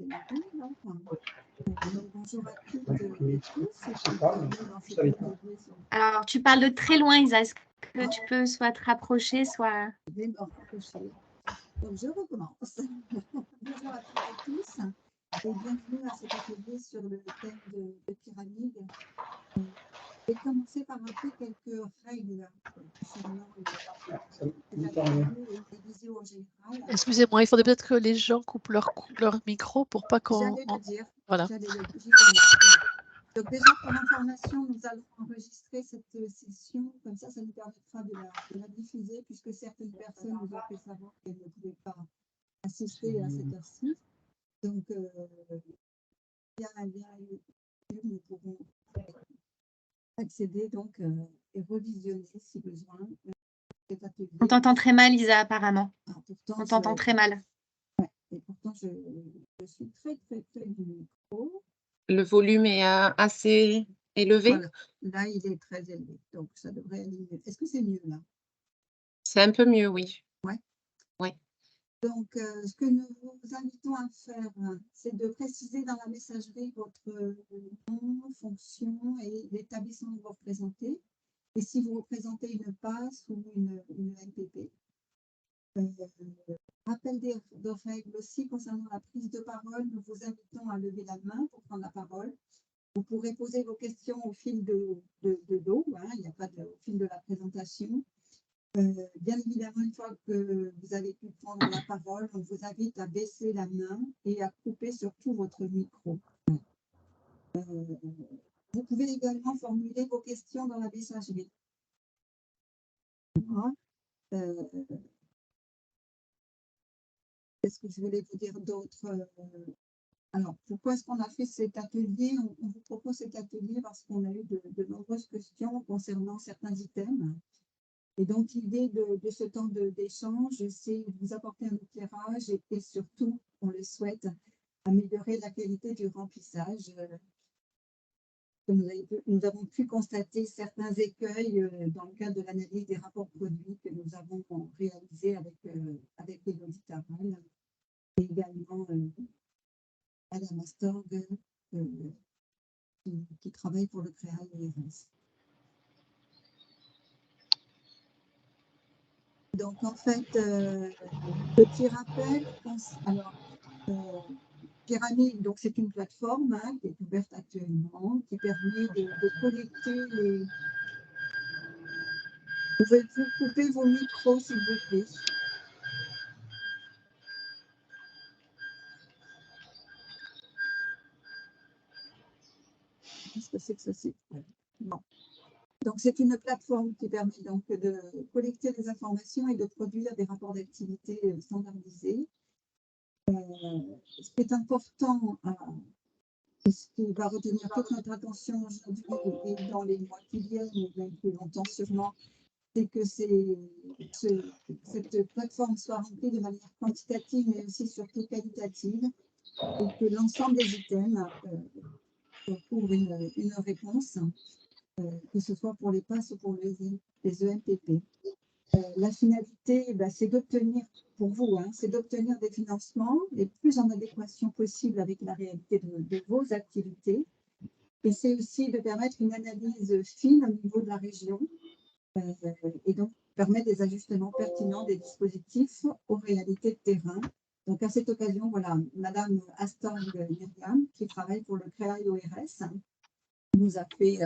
Donc, bonjour à toutes et tous. Alors, tu parles de très loin, Isa. Est-ce que tu peux soit te rapprocher, soit… Je vais me rapprocher. Donc, je recommence. Bonjour à toutes et tous et bienvenue à cet atelier sur le thème de pyramide. Je vais commencer par rappeler quelques règles concernant les visios en général. Excusez-moi, il faudrait peut-être que les gens coupent leur micro pour pas qu'on… J'allais le dire. Voilà. Donc déjà, pour information, nous allons enregistrer cette session. Comme ça nous permettra de la diffuser, puisque certaines personnes nous ont fait savoir qu'elles ne pouvaient pas assister à cette heure-ci. Donc, il y a un lien YouTube, nous pourrons accéder donc, et revisionner si besoin. Cet atelier. On t'entend très mal, Isa, apparemment. Pourtant, on t'entend très mal. Ouais, et pourtant, je suis très près du micro. Le volume est assez élevé. Voilà. Là, il est très élevé, donc ça devrait aller mieux. Est-ce que c'est mieux là? C'est un peu mieux, oui. Ouais. Oui. Donc, ce que nous vous invitons à faire, c'est de préciser dans la messagerie votre nom, fonction et l'établissement que vous représentez. Et si vous représentez une PAS ou une NPP. Rappel des règles aussi concernant la prise de parole, nous vous invitons à lever la main pour prendre la parole. Vous pourrez poser vos questions au fil de l'eau, hein, il n'y a pas au fil de la présentation. Bien évidemment, une fois que vous avez pu prendre la parole, on vous invite à baisser la main et à couper surtout votre micro. Vous pouvez également formuler vos questions dans la messagerie. Qu'est-ce que je voulais vous dire d'autre? Alors, pourquoi est-ce qu'on a fait cet atelier? On vous propose cet atelier parce qu'on a eu de nombreuses questions concernant certains items. Et donc, l'idée de ce temps d'échange, c'est de vous apporter un éclairage et surtout, on le souhaite, améliorer la qualité du remplissage. Nous avons pu constater certains écueils dans le cadre de l'analyse des rapports produits que nous avons réalisé avec Élodie Taral et également Adam Astorg qui travaille pour le Créal ERS. Donc, en fait, petit rappel, alors, Pyramide, donc c'est une plateforme qui est ouverte actuellement, qui permet de collecter les… Pouvez-vous couper vos micros, s'il vous plaît? Qu'est-ce que c'est que ça? Bon. Donc, c'est une plateforme qui permet donc de collecter des informations et de produire des rapports d'activité standardisés. Ce qui est important, et ce qui va retenir toute notre attention aujourd'hui et dans les mois qui viennent, et même plus longtemps sûrement, c'est que cette plateforme soit remplie de manière quantitative, mais aussi surtout qualitative, et que l'ensemble des items couvrent une réponse, que ce soit pour les PAS ou pour les EMPP. La finalité, c'est d'obtenir, pour vous, c'est d'obtenir des financements les plus en adéquation possible avec la réalité de vos activités. Et c'est aussi de permettre une analyse fine au niveau de la région et donc permettre des ajustements pertinents des dispositifs aux réalités de terrain. Donc, à cette occasion, voilà, Madame Astorg Myriam, qui travaille pour le Créal ORS, nous a fait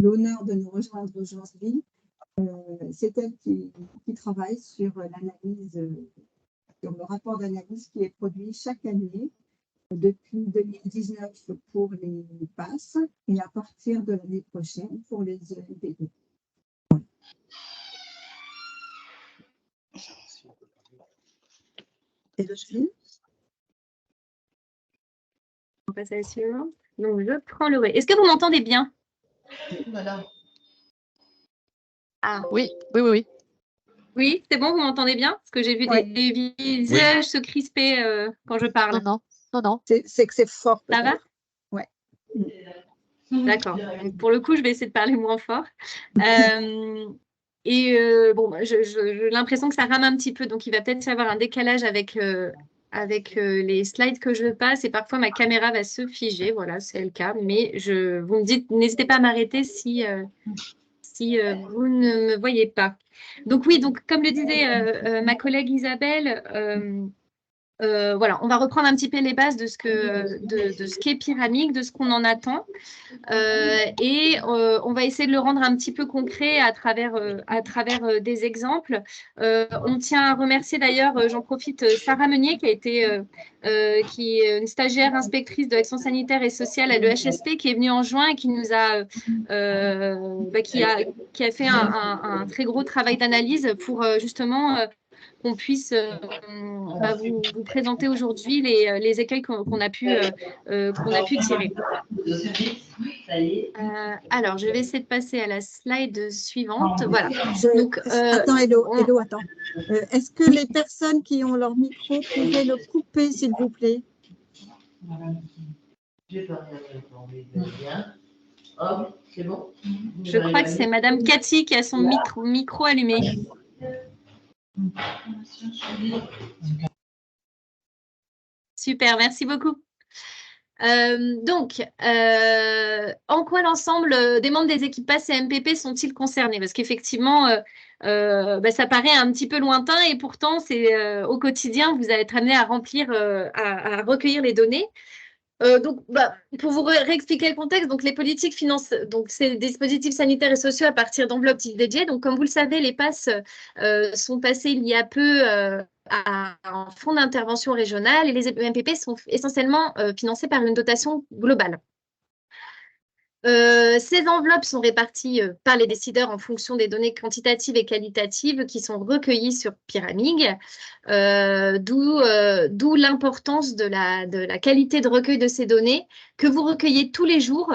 l'honneur de nous rejoindre aujourd'hui. C'est elle qui travaille sur l'analyse, sur le rapport d'analyse qui est produit chaque année depuis 2019 pour les PAS et à partir de l'année prochaine pour les EMPP. Voilà. Et le film? On passe à la suivante. Donc, je prends le relais. Est-ce que vous m'entendez bien? Voilà. Ah. Oui, oui, oui, oui. Oui, c'est bon, vous m'entendez bien? Parce que j'ai vu des visages se crisper quand je parle. Non. C'est que c'est fort. Ça va? Ouais. D'accord. Pour le coup, je vais essayer de parler moins fort. Bon, j'ai l'impression que ça rame un petit peu, donc il va peut-être y avoir un décalage avec avec les slides que je passe et parfois ma caméra va se figer. Voilà, c'est le cas. Mais vous me dites, n'hésitez pas à m'arrêter si vous ne me voyez pas. Donc oui, donc comme le disait ma collègue Isabelle, voilà, on va reprendre un petit peu les bases de ce qu'est Pyramique, de ce qu'on en attend. Et on va essayer de le rendre un petit peu concret à travers des exemples. On tient à remercier d'ailleurs, j'en profite, Sarah Meunier, qui est une stagiaire inspectrice de l'action sanitaire et sociale à l'EHSP, qui est venue en juin et qui nous a, qui a fait un très gros travail d'analyse pour justement qu'on puisse vous présenter aujourd'hui les écueils qu'on a pu tirer. Alors, je vais essayer de passer à la slide suivante. Voilà. Donc, attends, Hello, attends. Est-ce que les personnes qui ont leur micro pourraient le couper, s'il vous plaît? C'est bon. Je crois que c'est Madame Cathy qui a son micro allumé. Super, merci beaucoup. Donc, en quoi l'ensemble des membres des équipes PASS et MPP sont-ils concernés? Parce qu'effectivement, ça paraît un petit peu lointain et pourtant, c'est au quotidien, vous allez être amené à remplir, à recueillir les données. Donc, pour vous réexpliquer le contexte, donc les politiques financent donc ces dispositifs sanitaires et sociaux à partir d'enveloppes dédiées. Donc, comme vous le savez, les PASS sont passés il y a peu à un fonds d'intervention régional et les MPP sont essentiellement financés par une dotation globale. Ces enveloppes sont réparties par les décideurs en fonction des données quantitatives et qualitatives qui sont recueillies sur Pyramique, d'où l'importance de la qualité de recueil de ces données que vous recueillez tous les jours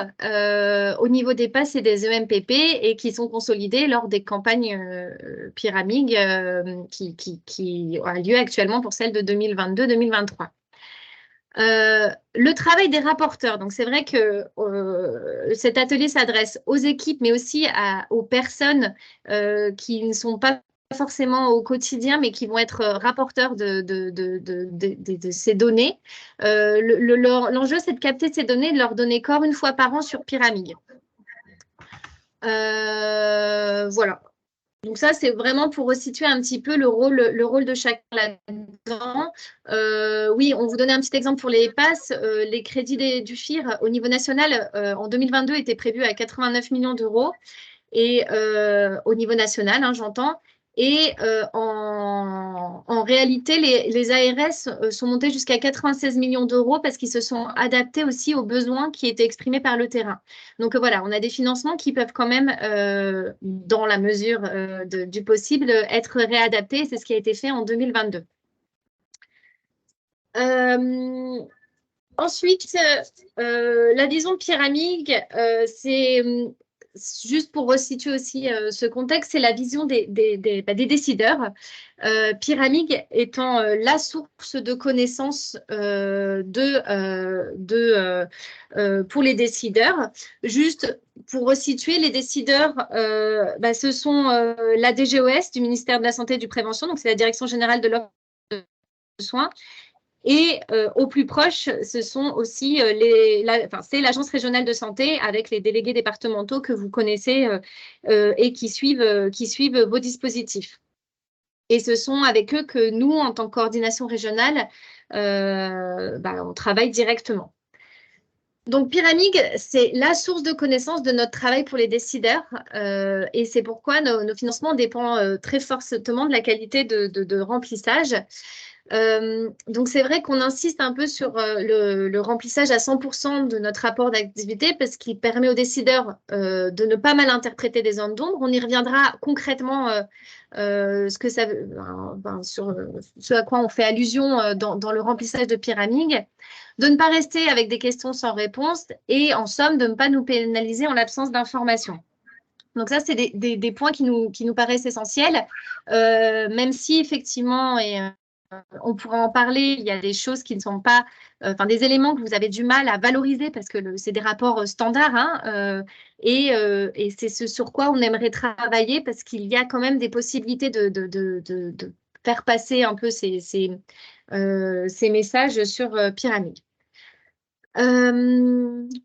au niveau des PASS et des EMPP et qui sont consolidées lors des campagnes Pyramique qui ont lieu actuellement pour celle de 2022-2023. Le travail des rapporteurs, donc c'est vrai que cet atelier s'adresse aux équipes, mais aussi aux personnes qui ne sont pas forcément au quotidien, mais qui vont être rapporteurs de ces données. L'enjeu, c'est de capter ces données et de leur donner corps une fois par an sur Pyramique. Voilà. Donc ça, c'est vraiment pour resituer un petit peu le rôle de chacun là-dedans. Oui, on vous donnait un petit exemple pour les PASS. Les crédits du FIR au niveau national en 2022 étaient prévus à 89 millions d'euros et au niveau national, hein, j'entends. Et en réalité, les ARS sont montés jusqu'à 96 millions d'euros parce qu'ils se sont adaptés aussi aux besoins qui étaient exprimés par le terrain. Donc voilà, on a des financements qui peuvent quand même, dans la mesure du possible, être réadaptés. C'est ce qui a été fait en 2022. Ensuite, la vision Pyramique, c'est juste pour resituer aussi ce contexte, c'est la vision des décideurs. Pyramique étant la source de connaissances pour les décideurs. Juste pour resituer, les décideurs, ce sont la DGOS du ministère de la Santé et du Prévention, donc c'est la Direction générale de l'offre de soins. Et au plus proche, ce sont aussi c'est l'agence régionale de santé avec les délégués départementaux que vous connaissez et qui suivent vos dispositifs. Et ce sont avec eux que nous, en tant que coordination régionale, on travaille directement. Donc, Pyramique, c'est la source de connaissances de notre travail pour les décideurs et c'est pourquoi nos financements dépendent très fortement de la qualité de remplissage. Donc, c'est vrai qu'on insiste un peu sur le remplissage à 100% de notre rapport d'activité parce qu'il permet aux décideurs de ne pas mal interpréter des zones d'ombre. On y reviendra concrètement ce que ça veut, sur ce à quoi on fait allusion dans le remplissage de Pyramique, de ne pas rester avec des questions sans réponse et en somme de ne pas nous pénaliser en l'absence d'informations. Donc ça, c'est des points qui nous paraissent essentiels, même si effectivement, on pourra en parler, il y a des choses qui ne sont pas, des éléments que vous avez du mal à valoriser parce que c'est des rapports standards, hein, et c'est ce sur quoi on aimerait travailler parce qu'il y a quand même des possibilités de faire passer un peu ces ces messages sur Pyramide.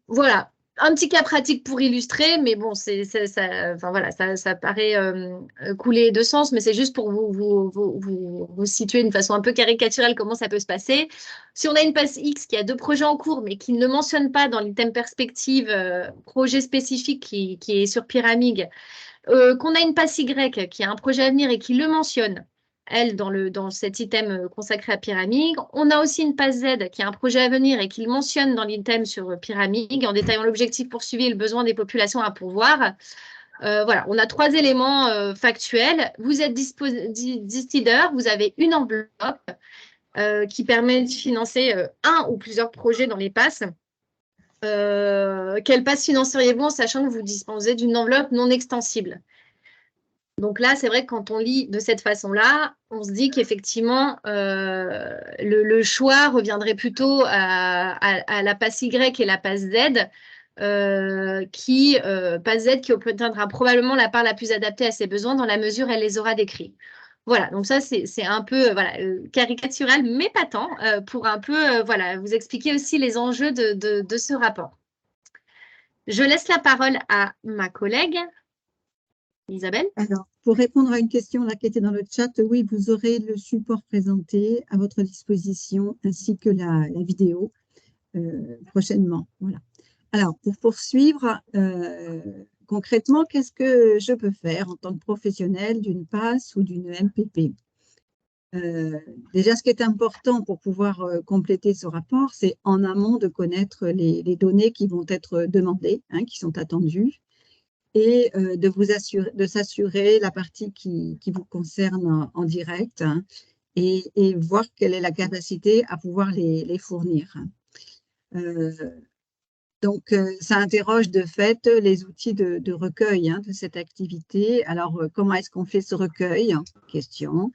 Voilà, un petit cas pratique pour illustrer, mais bon, ça paraît couler de sens, mais c'est juste pour vous situer d'une façon un peu caricaturale comment ça peut se passer. Si on a une passe X qui a 2 projets en cours, mais qui ne le mentionne pas dans l'item perspective projet spécifique qui est sur Pyramide, qu'on a une passe Y qui a un projet à venir et qui le mentionne, elle, dans cet item consacré à Pyramide. On a aussi une passe Z qui a un projet à venir et qui le mentionne dans l'item sur Pyramide en détaillant l'objectif poursuivi et le besoin des populations à pourvoir. Voilà, on a 3 éléments factuels. Vous êtes décideur, vous avez une enveloppe qui permet de financer un ou plusieurs projets dans les passes. Quelle passe financeriez-vous en sachant que vous disposez d'une enveloppe non extensible? Donc là, c'est vrai que quand on lit de cette façon-là, on se dit qu'effectivement, le choix reviendrait plutôt à la passe Y et la passe Z, passe Z qui obtiendra probablement la part la plus adaptée à ses besoins dans la mesure où elle les aura décrits. Voilà, donc ça, c'est un peu caricatural, mais pas tant, pour un peu vous expliquer aussi les enjeux de ce rapport. Je laisse la parole à ma collègue, Isabelle. Alors, pour répondre à une question là, qui était dans le chat, oui, vous aurez le support présenté à votre disposition ainsi que la vidéo prochainement. Voilà. Alors, pour poursuivre, concrètement, qu'est-ce que je peux faire en tant que professionnel d'une PAS ou d'une MPP? Déjà, ce qui est important pour pouvoir compléter ce rapport, c'est en amont de connaître les données qui vont être demandées, qui sont attendues, et de s'assurer la partie qui vous concerne en direct et voir quelle est la capacité à pouvoir les fournir. Donc, ça interroge de fait les outils de recueil de cette activité. Alors, comment est-ce qu'on fait ce recueil? Question.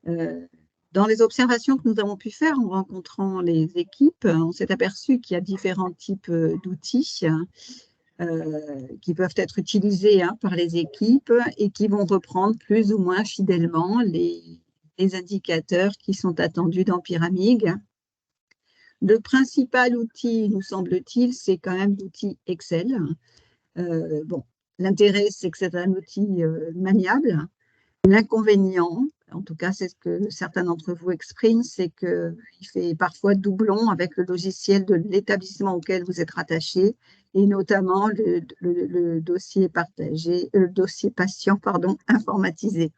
Dans les observations que nous avons pu faire en rencontrant les équipes, on s'est aperçu qu'il y a différents types d'outils qui peuvent être utilisés par les équipes et qui vont reprendre plus ou moins fidèlement les indicateurs qui sont attendus dans Pyramide. Le principal outil, nous semble-t-il, c'est quand même l'outil Excel. L'intérêt, c'est que c'est un outil maniable. L'inconvénient, en tout cas, c'est ce que certains d'entre vous expriment, c'est qu'il fait parfois doublon avec le logiciel de l'établissement auquel vous êtes rattaché, et notamment le dossier partagé, le dossier patient, informatisé.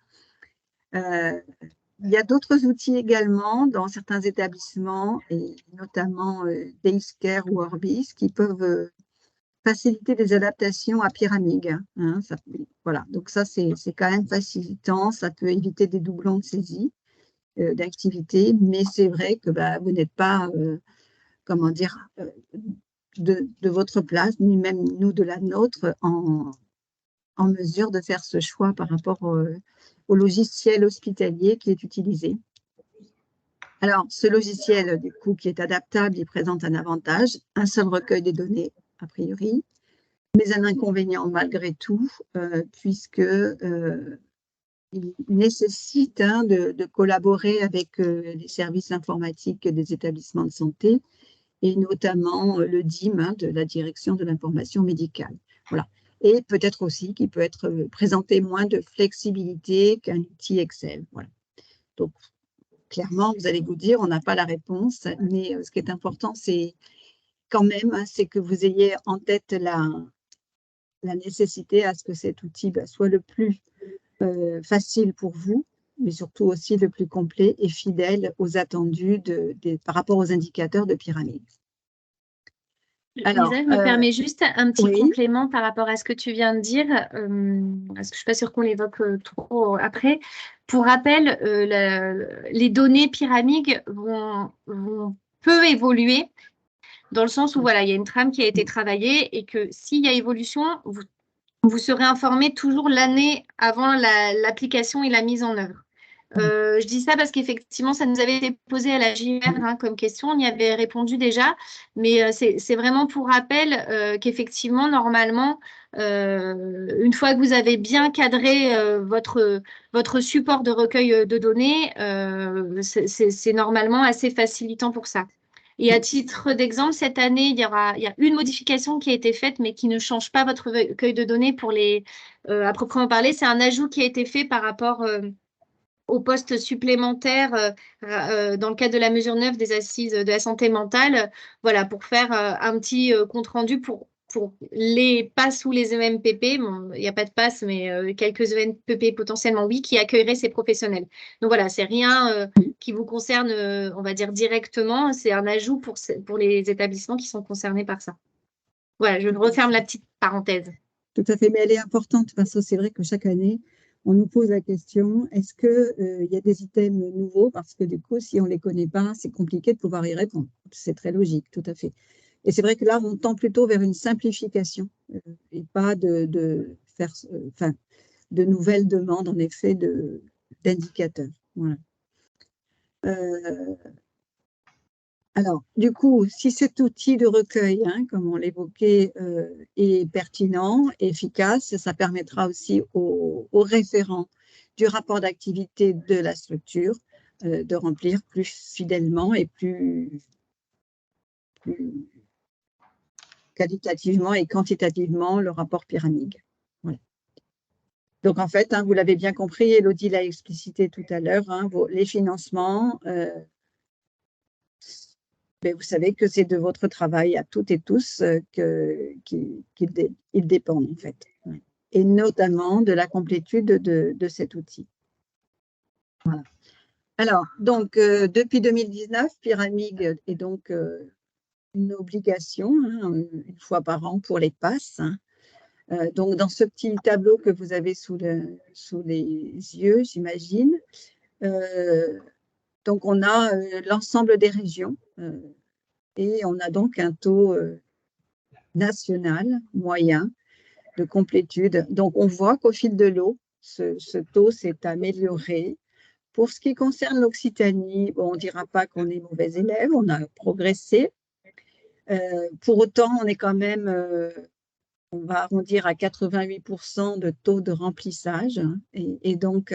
Il y a d'autres outils également dans certains établissements, et notamment Dayscare ou Orbis, qui peuvent faciliter des adaptations à Pyramide. Voilà, donc ça, c'est quand même facilitant. Ça peut éviter des doublons de saisie d'activité, mais c'est vrai que vous n'êtes pas, comment dire, de votre place, ni même nous de la nôtre, en mesure de faire ce choix par rapport au logiciel hospitalier qui est utilisé. Alors, ce logiciel, du coup, qui est adaptable, il présente un avantage, un seul recueil des données, a priori, mais un inconvénient malgré tout, puisque il nécessite de collaborer avec les services informatiques des établissements de santé et notamment le DIM de la direction de l'information médicale. Voilà. Et peut-être aussi qu'il peut être présenté moins de flexibilité qu'un outil Excel. Voilà. Donc, clairement, vous allez vous dire, on n'a pas la réponse, mais ce qui est important, c'est quand même, c'est que vous ayez en tête la nécessité à ce que cet outil soit le plus facile pour vous, mais surtout aussi le plus complet et fidèle aux attendus par rapport aux indicateurs de Pyramide. Alors, Lisa, je me permets juste un petit oui. complément par rapport à ce que tu viens de dire, parce que je ne suis pas sûre qu'on l'évoque trop après. Pour rappel, les données Pyramide peuvent évoluer dans le sens où voilà, il y a une trame qui a été travaillée et que s'il y a évolution, vous serez informé toujours l'année avant l'application et la mise en œuvre. Je dis ça parce qu'effectivement, ça nous avait été posé à la JR comme question. On y avait répondu déjà. Mais c'est vraiment pour rappel qu'effectivement, normalement, une fois que vous avez bien cadré votre support de recueil de données, c'est normalement assez facilitant pour ça. Et à titre d'exemple, cette année, il y a une modification qui a été faite, mais qui ne change pas votre recueil de données pour à proprement parler. C'est un ajout qui a été fait par rapport aux postes supplémentaires dans le cadre de la mesure 9 des assises de la santé mentale, voilà, pour faire un petit compte-rendu pour les PASS ou les EMPP. Bon, il n'y a pas de PASS, mais quelques EMPP potentiellement, oui, qui accueilleraient ces professionnels. Donc voilà, c'est rien qui vous concerne, on va dire, directement. C'est un ajout pour les établissements qui sont concernés par ça. Voilà, je referme la petite parenthèse. Tout à fait, mais elle est importante parce que c'est vrai que chaque année, on nous pose la question, est-ce qu'il y a des items nouveaux? Parce que du coup, si on ne les connaît pas, c'est compliqué de pouvoir y répondre. C'est très logique, tout à fait. Et c'est vrai que là, on tend plutôt vers une simplification et pas de faire de nouvelles demandes, en effet, d'indicateurs. Voilà. Alors, du coup, si cet outil de recueil, comme on l'évoquait, est pertinent, efficace, ça permettra aussi aux référents du rapport d'activité de la structure de remplir plus fidèlement et plus qualitativement et quantitativement le rapport pyramide. Voilà. Donc, en fait, vous l'avez bien compris, Élodie l'a explicité tout à l'heure, les financements… mais vous savez que c'est de votre travail à toutes et tous qu'ils dépendent, en fait. Et notamment de la complétude de cet outil. Voilà. Alors, donc, depuis 2019, Pyramide est donc une obligation, une fois par an pour les PASS. Donc, dans ce petit tableau que vous avez sous les yeux, j'imagine, donc on a l'ensemble des régions. Et on a donc un taux national moyen de complétude. Donc, on voit qu'au fil de l'eau, ce taux s'est amélioré. Pour ce qui concerne l'Occitanie, bon, on ne dira pas qu'on est mauvais élève, on a progressé. Pour autant, on est quand même, on va arrondir à 88% de taux de remplissage. Et donc,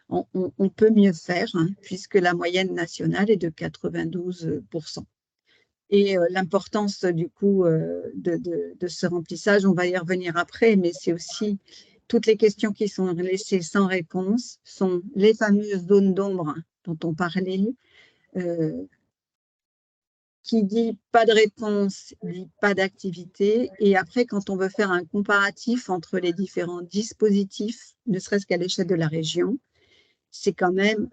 on peut mieux faire, puisque la moyenne nationale est de 92%. Et l'importance du coup de ce remplissage, on va y revenir après, mais c'est aussi toutes les questions qui sont laissées sans réponse sont les fameuses zones d'ombre dont on parlait. Qui dit pas de réponse, dit pas d'activité. Et après, quand on veut faire un comparatif entre les différents dispositifs, ne serait-ce qu'à l'échelle de la région, c'est quand même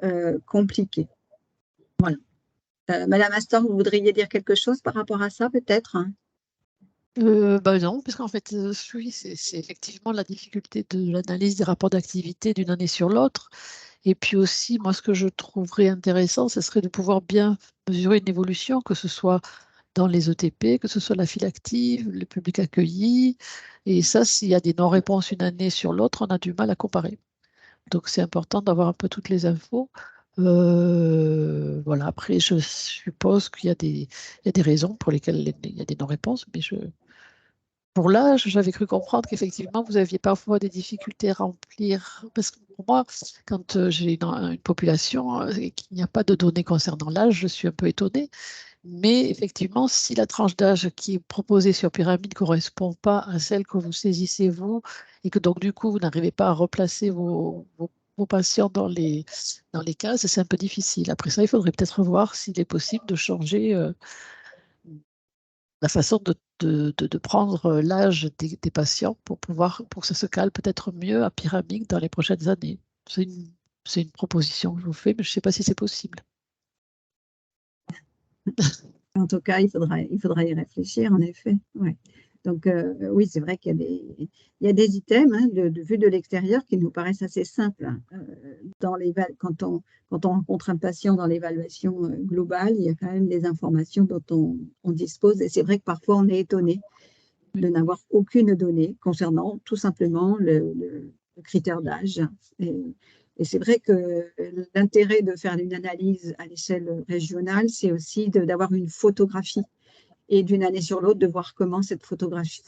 compliqué. Voilà. Madame Astor, vous voudriez dire quelque chose par rapport à ça, peut-être? Non, parce qu'en fait, oui, c'est effectivement la difficulté de l'analyse des rapports d'activité d'une année sur l'autre. Et puis aussi, moi, ce que je trouverais intéressant, ce serait de pouvoir bien mesurer une évolution, que ce soit dans les ETP, que ce soit la file active, le public accueilli. Et ça, s'il y a des non-réponses une année sur l'autre, on a du mal à comparer. Donc, c'est important d'avoir un peu toutes les infos. Voilà. Après, je suppose qu'il y a des raisons pour lesquelles il y a des non-réponses, mais pour l'âge, j'avais cru comprendre qu'effectivement, vous aviez parfois des difficultés à remplir. Parce que pour moi, quand j'ai une population et qu'il n'y a pas de données concernant l'âge, je suis un peu étonnée. Mais effectivement, si la tranche d'âge qui est proposée sur Pyramide ne correspond pas à celle que vous saisissez vous, et que donc du coup, vous n'arrivez pas à replacer vos patients dans les cases, c'est un peu difficile. Après ça, il faudrait peut-être voir s'il est possible de changer la façon de prendre l'âge des patients pour que ça se cale peut-être mieux à Pyramide dans les prochaines années. C'est une proposition que je vous fais, mais je ne sais pas si c'est possible. En tout cas, il faudra y réfléchir, en effet. Ouais. Donc, oui, c'est vrai qu'il y a des items vue de l'extérieur qui nous paraissent assez simples. Quand on rencontre un patient dans l'évaluation globale, il y a quand même des informations dont on dispose. Et c'est vrai que parfois, on est étonné de n'avoir aucune donnée concernant tout simplement le critère d'âge. Et c'est vrai que l'intérêt de faire une analyse à l'échelle régionale, c'est aussi d'avoir une photographie et d'une année sur l'autre, de voir comment cette photographie,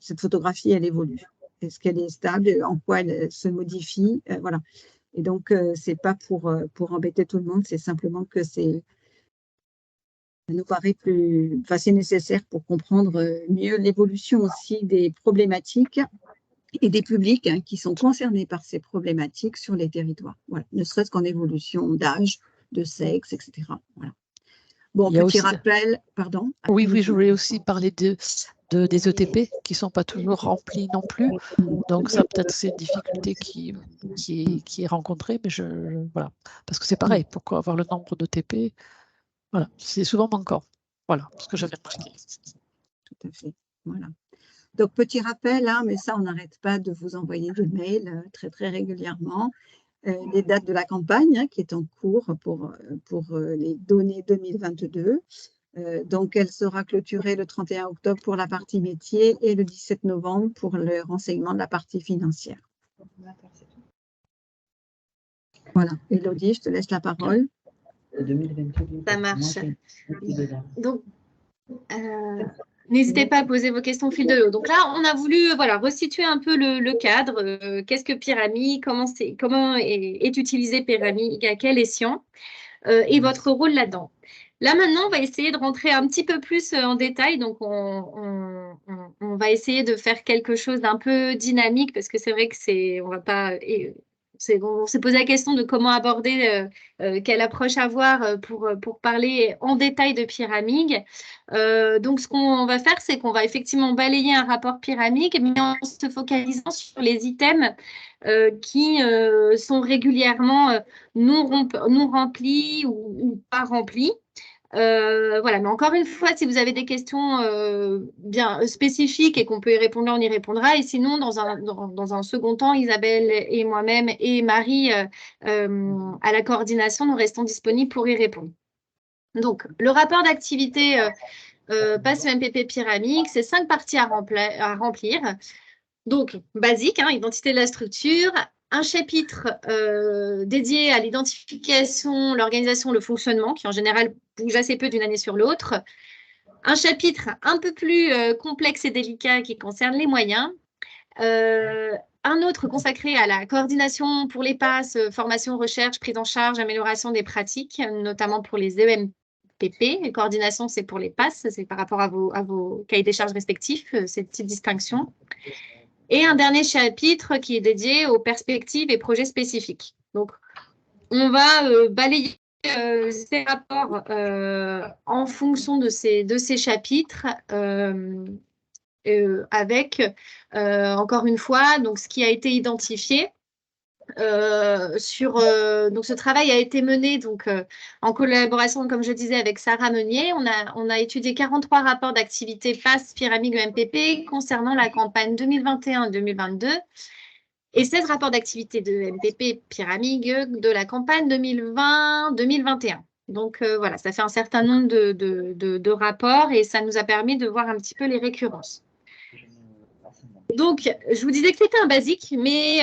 cette photographie, elle évolue. Est-ce qu'elle est stable? En quoi elle se modifie? Voilà. Et donc, c'est pas pour embêter tout le monde, c'est simplement que ça nous paraît c'est nécessaire pour comprendre mieux l'évolution aussi des problématiques et des publics qui sont concernés par ces problématiques sur les territoires. Voilà. Ne serait-ce qu'en évolution d'âge, de sexe, etc. Voilà. Bon, petit rappel, pardon. Oui, je voulais aussi parler des ETP qui ne sont pas toujours remplis non plus. Donc, ça peut-être c'est une difficulté qui est rencontrée, mais voilà. Parce que c'est pareil, pourquoi avoir le nombre d'ETP? Voilà, c'est souvent manquant. Voilà ce que j'avais remarqué. Tout à fait. Voilà. Donc, petit rappel, mais ça, on n'arrête pas de vous envoyer des mails très, très régulièrement. Les dates de la campagne qui est en cours pour les données 2022. Donc, elle sera clôturée le 31 octobre pour la partie métier et le 17 novembre pour le renseignement de la partie financière. Voilà. Élodie, je te laisse la parole. Ça marche. Donc, n'hésitez pas à poser vos questions au fil de l'eau. Donc là, on a voulu resituer un peu le cadre. Qu'est-ce que Pyramide? Comment est utilisé Pyramide? À quel escient? Et votre rôle là-dedans. Là, maintenant, on va essayer de rentrer un petit peu plus en détail. Donc, on va essayer de faire quelque chose d'un peu dynamique parce que c'est vrai que on va pas... on s'est posé la question de comment aborder, quelle approche avoir pour parler en détail de Pyramide. Donc, ce qu'on va faire, c'est qu'on va effectivement balayer un rapport Pyramide, mais en se focalisant sur les items qui sont régulièrement non remplis ou pas remplis. Voilà, mais encore une fois, si vous avez des questions bien spécifiques et qu'on peut y répondre, on y répondra. Et sinon, dans un second temps, Isabelle et moi-même et Marie, à la coordination, nous restons disponibles pour y répondre. Donc, le rapport d'activité passe MPP Pyramide, c'est 5 parties à remplir. Donc, basique, identité de la structure, un chapitre dédié à l'identification, l'organisation, le fonctionnement, qui en général bouge assez peu d'une année sur l'autre. Un chapitre un peu plus complexe et délicat qui concerne les moyens. Un autre consacré à la coordination pour les passes, formation, recherche, prise en charge, amélioration des pratiques, notamment pour les EMPP. La coordination, c'est pour les passes, c'est par rapport à vos cahiers des charges respectifs, cette petite distinction. Et un dernier chapitre qui est dédié aux perspectives et projets spécifiques. Donc, on va balayer ces rapports en fonction de ces chapitres avec, encore une fois, donc, ce qui a été identifié. Donc, ce travail a été mené en collaboration, comme je disais, avec Sarah Meunier. On a étudié 43 rapports d'activité PASS, Pyramide MPP concernant la campagne 2021-2022 et 16 rapports d'activité de MPP Pyramide de la campagne 2020-2021. Donc, voilà, ça fait un certain nombre de rapports et ça nous a permis de voir un petit peu les récurrences. Donc, je vous disais que c'était un basique, mais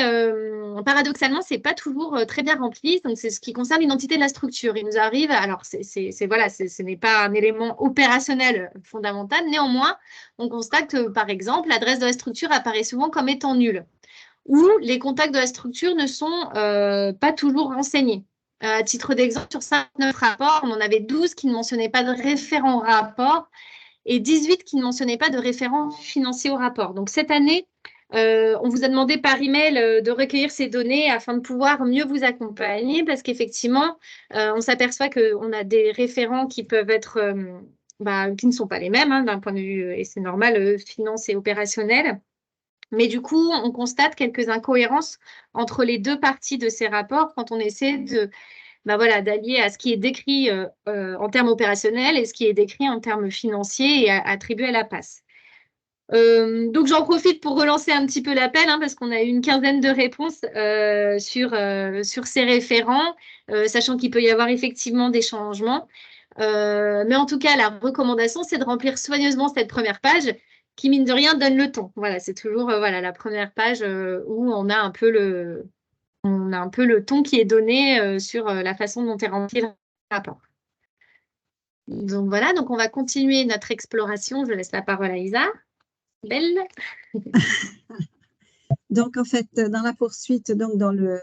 paradoxalement, ce n'est pas toujours très bien rempli. Donc, c'est ce qui concerne l'identité de la structure. Il nous arrive, alors, ce n'est pas un élément opérationnel fondamental. Néanmoins, on constate que, par exemple, l'adresse de la structure apparaît souvent comme étant nulle ou les contacts de la structure ne sont pas toujours renseignés. À titre d'exemple, sur 5-9 rapports, on en avait 12 qui ne mentionnaient pas de référent rapport et 18 qui ne mentionnaient pas de référent financier au rapport. Donc, cette année, on vous a demandé par email de recueillir ces données afin de pouvoir mieux vous accompagner parce qu'effectivement, on s'aperçoit qu'on a des référents qui peuvent être, qui ne sont pas les mêmes d'un point de vue, et c'est normal, finance et opérationnel. Mais du coup, on constate quelques incohérences entre les deux parties de ces rapports quand on essaie d'allier à ce qui est décrit en termes opérationnels et ce qui est décrit en termes financiers et attribué à la passe. Donc, j'en profite pour relancer un petit peu l'appel parce qu'on a eu une quinzaine de réponses sur ces référents, sachant qu'il peut y avoir effectivement des changements. Mais en tout cas, la recommandation, c'est de remplir soigneusement cette première page qui, mine de rien, donne le ton. Voilà, c'est toujours la première page où on a un peu on a un peu le ton qui est donné sur la façon dont est rempli le rapport. Donc voilà, donc on va continuer notre exploration. Je laisse la parole à Isa. Belle. Donc, en fait, dans la poursuite, donc dans le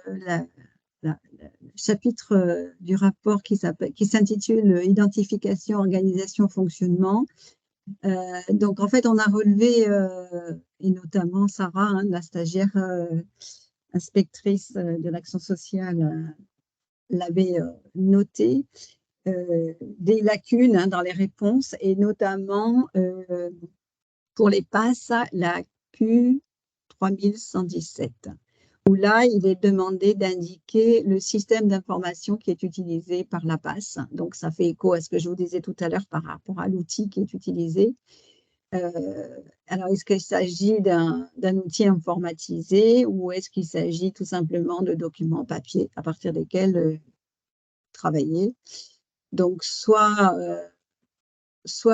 chapitre du rapport qui s'intitule « Identification, organisation, fonctionnement », donc, en fait, on a relevé, et notamment Sarah, hein, la stagiaire inspectrice de l'action sociale, l'avait noté, des lacunes hein, dans les réponses, et notamment pour les passes, la Q3117, où là, il est demandé d'indiquer le système d'information qui est utilisé par la passe. Donc, ça fait écho à ce que je vous disais tout à l'heure par rapport à l'outil qui est utilisé. Alors, est-ce qu'il s'agit d'un outil informatisé ou est-ce qu'il s'agit tout simplement de documents papier à partir desquels travailler? Donc, soit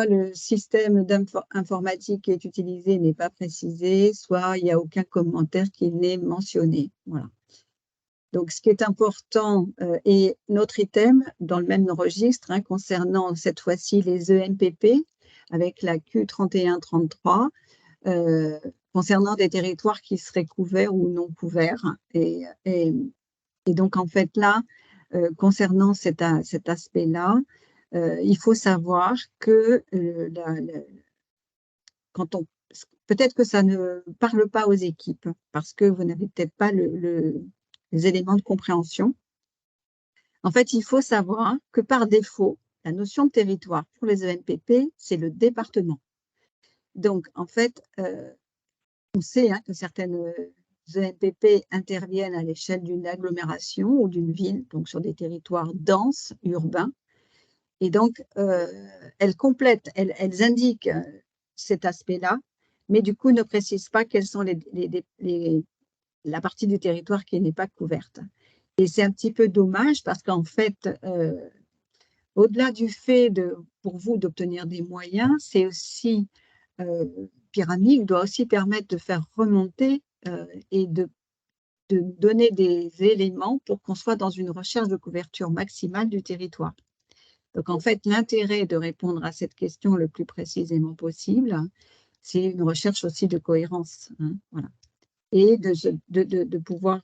le système informatique qui est utilisé n'est pas précisé, soit il n'y a aucun commentaire qui n'est mentionné. Voilà. Donc, ce qui est important, et notre item dans le même registre, hein, concernant cette fois-ci les ENPP, avec la Q3133, concernant des territoires qui seraient couverts ou non couverts. Et donc, en fait, là, concernant cet aspect-là, il faut savoir que peut-être que ça ne parle pas aux équipes parce que vous n'avez peut-être pas les éléments de compréhension. En fait, il faut savoir que par défaut, la notion de territoire pour les ENPP, c'est le département. Donc, en fait, on sait hein, que certaines ENPP interviennent à l'échelle d'une agglomération ou d'une ville, donc sur des territoires denses, urbains. Et donc, elles complètent, elles indiquent cet aspect-là, mais du coup ne précisent pas quelles sont la partie du territoire qui n'est pas couverte. Et c'est un petit peu dommage parce qu'en fait, au-delà du fait pour vous d'obtenir des moyens, c'est aussi Pyramide doit aussi permettre de faire remonter et de donner des éléments pour qu'on soit dans une recherche de couverture maximale du territoire. Donc, en fait, l'intérêt de répondre à cette question le plus précisément possible, c'est une recherche aussi de cohérence. Hein, voilà. Et de pouvoir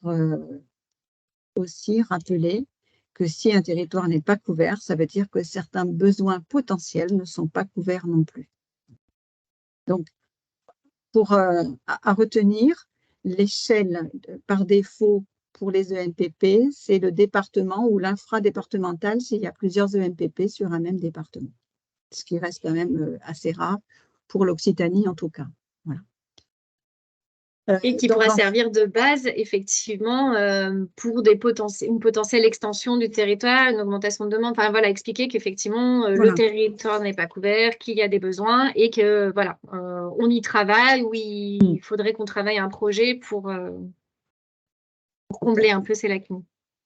aussi rappeler que si un territoire n'est pas couvert, ça veut dire que certains besoins potentiels ne sont pas couverts non plus. Donc, à retenir, l'échelle par défaut pour les ENPP, c'est le département ou l'infradépartemental s'il y a plusieurs ENPP sur un même département. Ce qui reste quand même assez rare pour l'Occitanie en tout cas. Voilà. Et qui pourra servir de base, effectivement, pour une potentielle extension du territoire, une augmentation de demande. Enfin, voilà, expliquer qu'effectivement, voilà, le territoire n'est pas couvert, qu'il y a des besoins et que, voilà, on y travaille ou il faudrait qu'on travaille un projet pour combler un peu ces lacunes.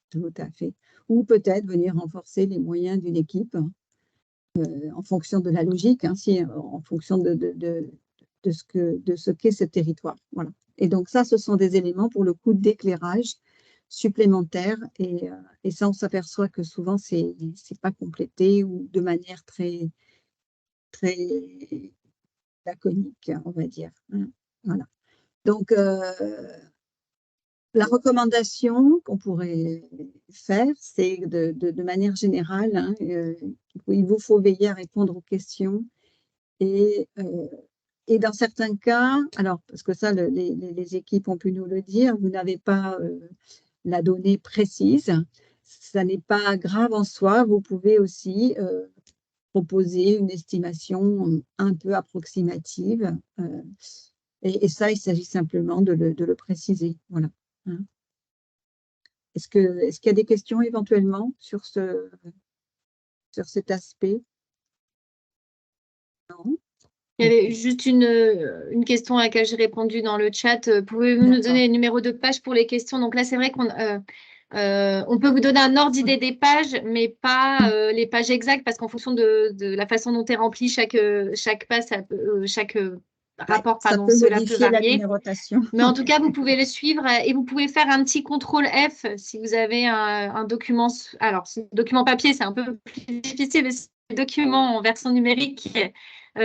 Tout à fait. Ou peut-être venir renforcer les moyens d'une équipe en fonction de la logique, hein, en fonction de ce qu'est ce territoire. Voilà. Et donc ça, ce sont des éléments pour le coup d'éclairage supplémentaire et ça, on s'aperçoit que souvent, c'est pas complété ou de manière très, très laconique, on va dire. Voilà. Donc, la recommandation qu'on pourrait faire, c'est de manière générale, hein, il vous faut veiller à répondre aux questions et dans certains cas, alors parce que ça, les équipes ont pu nous le dire, vous n'avez pas la donnée précise, ça n'est pas grave en soi, vous pouvez aussi proposer une estimation un peu approximative et ça, il s'agit simplement de le préciser. Voilà. Hein. Est-ce qu'il y a des questions éventuellement sur cet aspect? Non. Il y avait juste une question à laquelle j'ai répondu dans le chat. Pouvez-vous nous donner les numéros de page pour les questions? Donc là, c'est vrai qu'on peut vous donner un ordre d'idée des pages, mais pas les pages exactes, parce qu'en fonction de la façon dont est remplie chaque page, cela peut modifier la varier. numérotation. Mais en tout cas, vous pouvez le suivre et vous pouvez faire un petit contrôle F si vous avez un document. Alors, document papier, c'est un peu plus difficile, mais si c'est un document en version numérique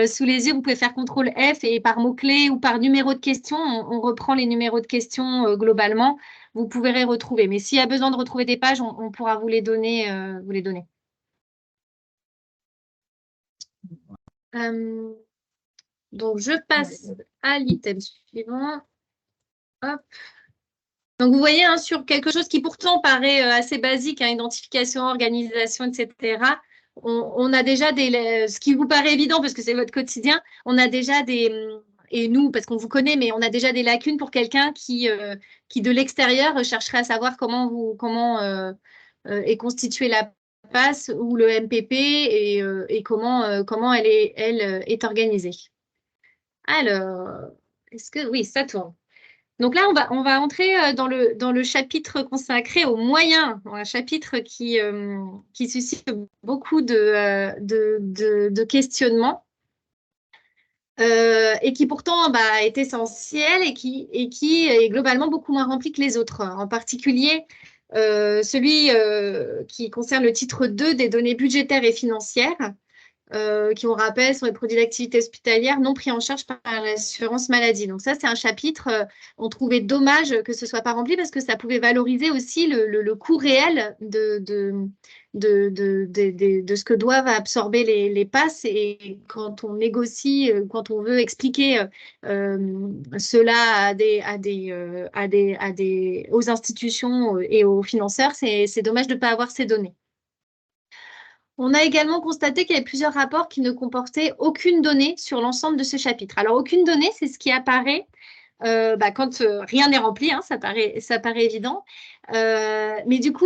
sous les yeux, vous pouvez faire contrôle F et par mots-clés ou par numéro de question, on reprend les numéros de questions globalement. Vous pouvez les retrouver. Mais s'il y a besoin de retrouver des pages, on pourra vous les donner. Donc, je passe à l'item suivant. Hop. Donc, vous voyez, hein, sur quelque chose qui pourtant paraît assez basique, hein, identification, organisation, etc., on a déjà ce qui vous paraît évident parce que c'est votre quotidien, on a déjà et nous, parce qu'on vous connaît, mais on a déjà des lacunes pour quelqu'un qui de l'extérieur, chercherait à savoir comment est constituée la PAS ou le MPP et comment elle est organisée. Alors, oui, ça tourne. Donc là, on va entrer dans le chapitre consacré aux moyens, un chapitre qui suscite beaucoup de questionnements et qui pourtant est essentiel et qui est globalement beaucoup moins rempli que les autres. En particulier, celui qui concerne le titre 2 des données budgétaires et financières. Qui, on rappelle, sont les produits d'activité hospitalière non pris en charge par l'assurance maladie. Donc ça, c'est un chapitre, on trouvait dommage que ce ne soit pas rempli parce que ça pouvait valoriser aussi le coût réel de ce que doivent absorber les PAS. Et quand on négocie, quand on veut expliquer cela aux institutions et aux financeurs, c'est dommage de ne pas avoir ces données. On a également constaté qu'il y avait plusieurs rapports qui ne comportaient aucune donnée sur l'ensemble de ce chapitre. Alors, aucune donnée, c'est ce qui apparaît quand rien n'est rempli, hein, ça paraît évident. Mais du coup,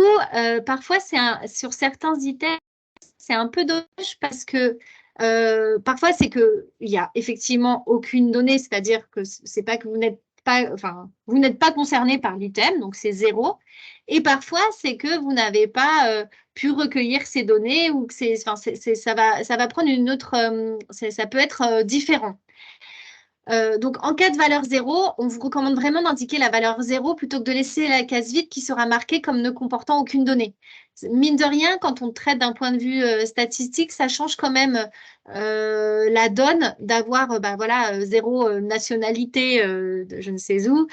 parfois, sur certains items, c'est un peu dommage parce que parfois, c'est qu'il n'y a effectivement aucune donnée, c'est-à-dire que c'est pas que vous n'êtes pas concerné par l'item, donc c'est 0. Et parfois, c'est que vous n'avez pas pu recueillir ces données ou que ça va prendre une autre, ça peut être différent. Donc, en cas de valeur 0, on vous recommande vraiment d'indiquer la valeur 0 plutôt que de laisser la case vide qui sera marquée comme ne comportant aucune donnée. Mine de rien, quand on traite d'un point de vue statistique, ça change quand même la donne d'avoir 0 nationalité de je ne sais où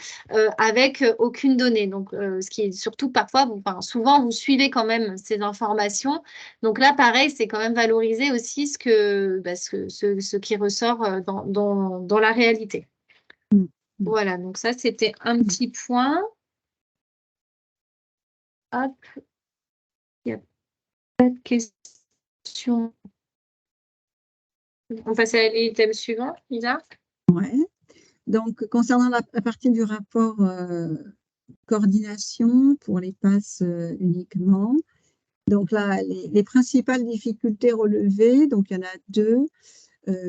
avec aucune donnée. Donc, ce qui est surtout parfois, souvent, vous suivez quand même ces informations. Donc là, pareil, c'est quand même valoriser aussi ce qui ressort dans la réalité. Voilà, donc ça, c'était un petit point. Hop. Il n'y a pas de questions. On passe à l'item suivant, Lisa. Ouais. Donc, concernant la partie du rapport coordination pour les PAS uniquement, donc là, les principales difficultés relevées, donc il y en a 2.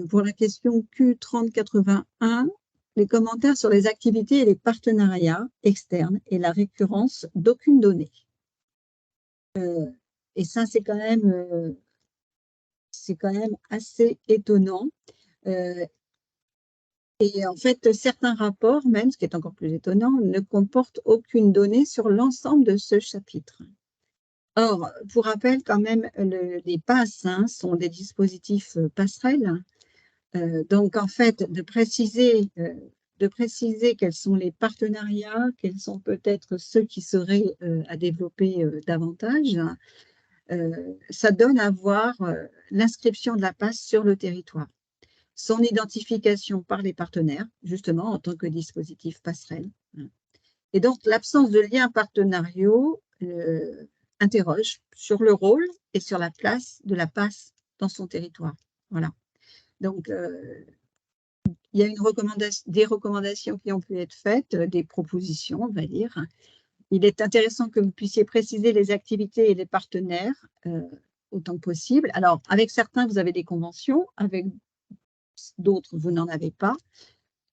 Pour la question Q3081, les commentaires sur les activités et les partenariats externes et la récurrence d'aucune donnée. Et ça, c'est quand même assez étonnant. Et en fait, certains rapports, même, ce qui est encore plus étonnant, ne comportent aucune donnée sur l'ensemble de ce chapitre. Or, pour rappel, quand même, les PAS sont des dispositifs passerelles. Donc, en fait, de préciser quels sont les partenariats, quels sont peut-être ceux qui seraient à développer davantage, ça donne à voir l'inscription de la PAS sur le territoire, son identification par les partenaires, justement, en tant que dispositif passerelle. Et donc, l'absence de liens partenariaux interroge sur le rôle et sur la place de la PAS dans son territoire. Voilà. Donc, il y a des recommandations qui ont pu être faites, des propositions, on va dire. Il est intéressant que vous puissiez préciser les activités et les partenaires autant que possible. Alors, avec certains, vous avez des conventions, avec d'autres, vous n'en avez pas.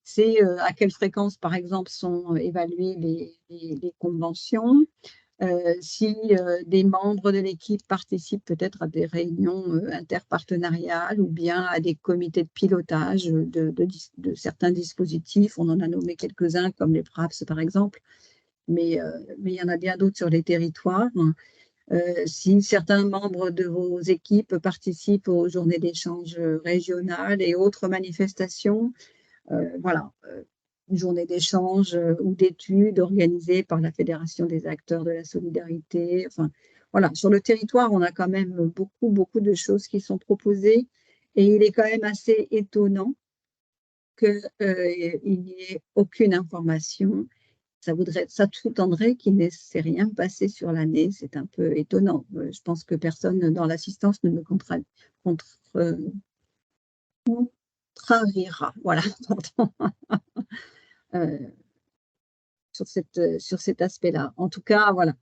C'est à quelle fréquence, par exemple, sont évaluées les conventions. Si des membres de l'équipe participent peut-être à des réunions interpartenariales ou bien à des comités de pilotage de certains dispositifs. On en a nommé quelques-uns comme les PRAPS par exemple, mais il y en a bien d'autres sur les territoires. Si certains membres de vos équipes participent aux journées d'échange régionales et autres manifestations, voilà, une journée d'échange ou d'études organisée par la Fédération des acteurs de la solidarité. Enfin, voilà, sur le territoire, on a quand même beaucoup de choses qui sont proposées et il est quand même assez étonnant qu'il n'y ait aucune information. Ça sous-tendrait qu'il ne s'est rien passé sur l'année. C'est un peu étonnant. Je pense que personne dans l'assistance ne me contrariera. Voilà, pardon. Sur cet aspect-là. En tout cas, voilà.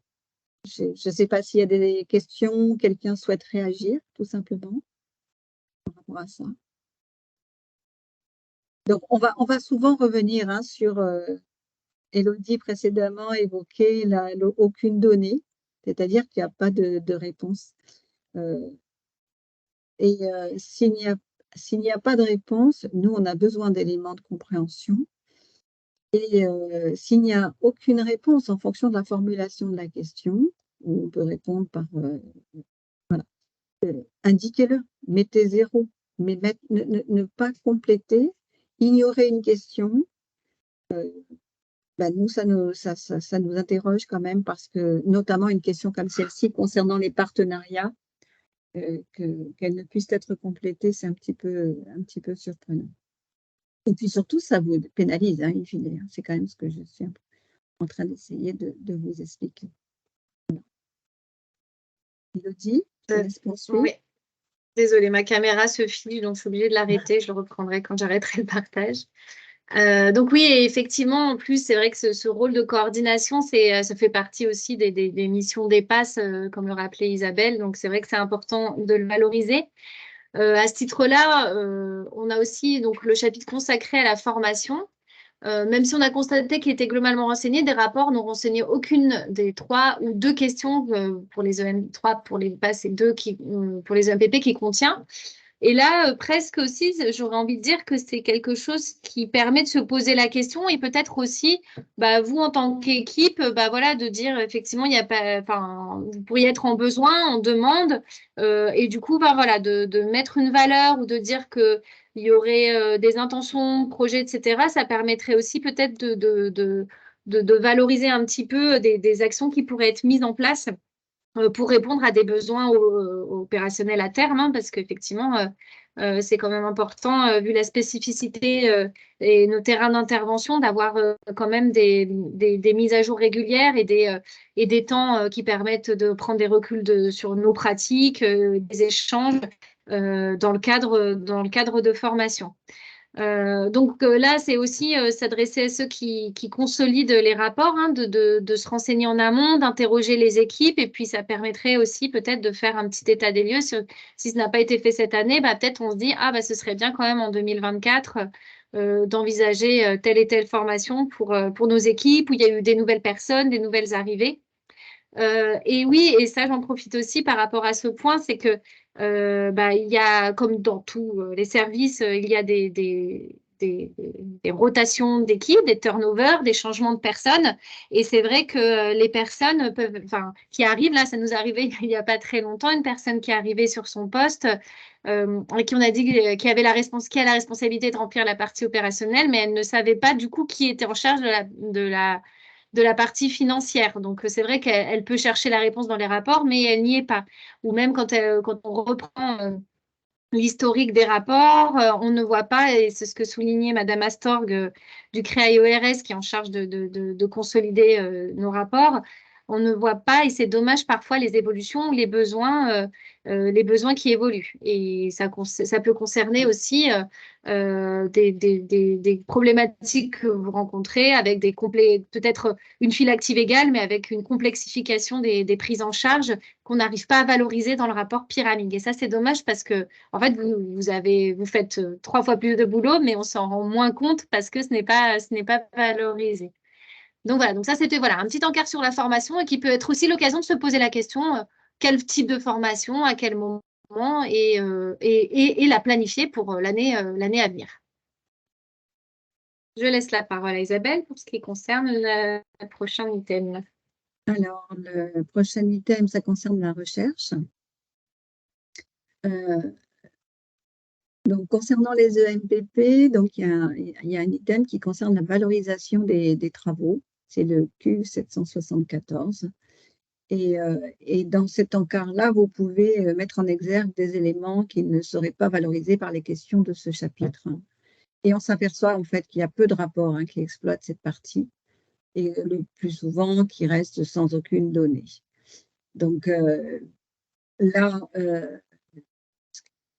Je ne sais pas s'il y a des questions, quelqu'un souhaite réagir, tout simplement, par rapport à ça. Donc, on va souvent revenir sur Élodie précédemment évoqué aucune donnée, c'est-à-dire qu'il n'y a pas de réponse. S'il n'y a pas de réponse, nous, on a besoin d'éléments de compréhension. Et s'il n'y a aucune réponse en fonction de la formulation de la question, on peut répondre par voilà, indiquez-le, mettez 0, mais ne pas compléter, ignorer une question. Nous, ça nous interroge quand même parce que, notamment une question comme celle-ci concernant les partenariats, qu'elle ne puisse être complétée, c'est un petit peu surprenant. Et puis surtout, ça vous pénalise, in fine, hein. C'est quand même ce que je suis en train d'essayer de vous expliquer. Élodie, je te laisse poursuivre. Oui. Désolée, ma caméra se fige, donc je suis obligée de l'arrêter. Je le reprendrai quand j'arrêterai le partage. Donc oui, et effectivement, en plus, c'est vrai que ce rôle de coordination, ça fait partie aussi des missions d'EPAS, comme le rappelait Isabelle. Donc c'est vrai que c'est important de le valoriser. À ce titre-là, on a aussi donc, le chapitre consacré à la formation. Même si on a constaté qu'il était globalement renseigné, des rapports n'ont renseigné aucune des 3 ou 2 questions pour les EM, 3 pour les PAS et 2 pour les EMPP qui contient. Et là, presque aussi, j'aurais envie de dire que c'est quelque chose qui permet de se poser la question et peut-être aussi, vous en tant qu'équipe, voilà, de dire effectivement, il y a pas, enfin, vous pourriez être en besoin, en demande, et du coup, voilà, de mettre une valeur ou de dire que il y aurait des intentions, projets, etc. Ça permettrait aussi peut-être de valoriser un petit peu des actions qui pourraient être mises en place pour répondre à des besoins opérationnels à terme, hein, parce qu'effectivement, c'est quand même important, vu la spécificité et nos terrains d'intervention, d'avoir quand même des mises à jour régulières et des temps qui permettent de prendre des reculs sur nos pratiques, des échanges dans le cadre de formation. Donc là, c'est aussi s'adresser à ceux qui consolident les rapports, hein, de se renseigner en amont, d'interroger les équipes, et puis ça permettrait aussi peut-être de faire un petit état des lieux. Si ce n'a pas été fait cette année, peut-être on se dit, ce serait bien quand même en 2024 d'envisager telle et telle formation pour nos équipes, où il y a eu des nouvelles personnes, des nouvelles arrivées. Et oui, et ça, j'en profite aussi par rapport à ce point, c'est que il y a, comme dans tous les services, il y a des rotations d'équipes, des turnovers, des changements de personnes. Et c'est vrai que les personnes qui arrivent, là, ça nous est arrivé il n'y a pas très longtemps, une personne qui est arrivée sur son poste, et qui on a dit qui a la responsabilité de remplir la partie opérationnelle, mais elle ne savait pas du coup qui était en charge de la partie financière. Donc, c'est vrai qu'elle peut chercher la réponse dans les rapports, mais elle n'y est pas. Ou même quand on reprend l'historique des rapports, on ne voit pas, et c'est ce que soulignait Madame Astorg du CREA-IORS qui est en charge de consolider nos rapports, on ne voit pas, et c'est dommage parfois, les évolutions, les besoins qui évoluent. Et ça peut concerner aussi des problématiques que vous rencontrez avec peut-être une file active égale, mais avec une complexification des prises en charge qu'on n'arrive pas à valoriser dans le rapport pyramide. Et ça, c'est dommage parce que, en fait, vous faites 3 fois plus de boulot, mais on s'en rend moins compte parce que ce n'est pas valorisé. Donc voilà, donc ça c'était voilà, un petit encart sur la formation et qui peut être aussi l'occasion de se poser la question quel type de formation, à quel moment et la planifier pour l'année à venir. Je laisse la parole à Isabelle pour ce qui concerne le prochain item. Alors, le prochain item, ça concerne la recherche. Donc, concernant les EMPP, donc, il y a un item qui concerne la valorisation des travaux. C'est le Q774. Et dans cet encart-là, vous pouvez mettre en exergue des éléments qui ne seraient pas valorisés par les questions de ce chapitre. Et on s'aperçoit en fait qu'il y a peu de rapports qui exploitent cette partie et le plus souvent qui restent sans aucune donnée. Donc là,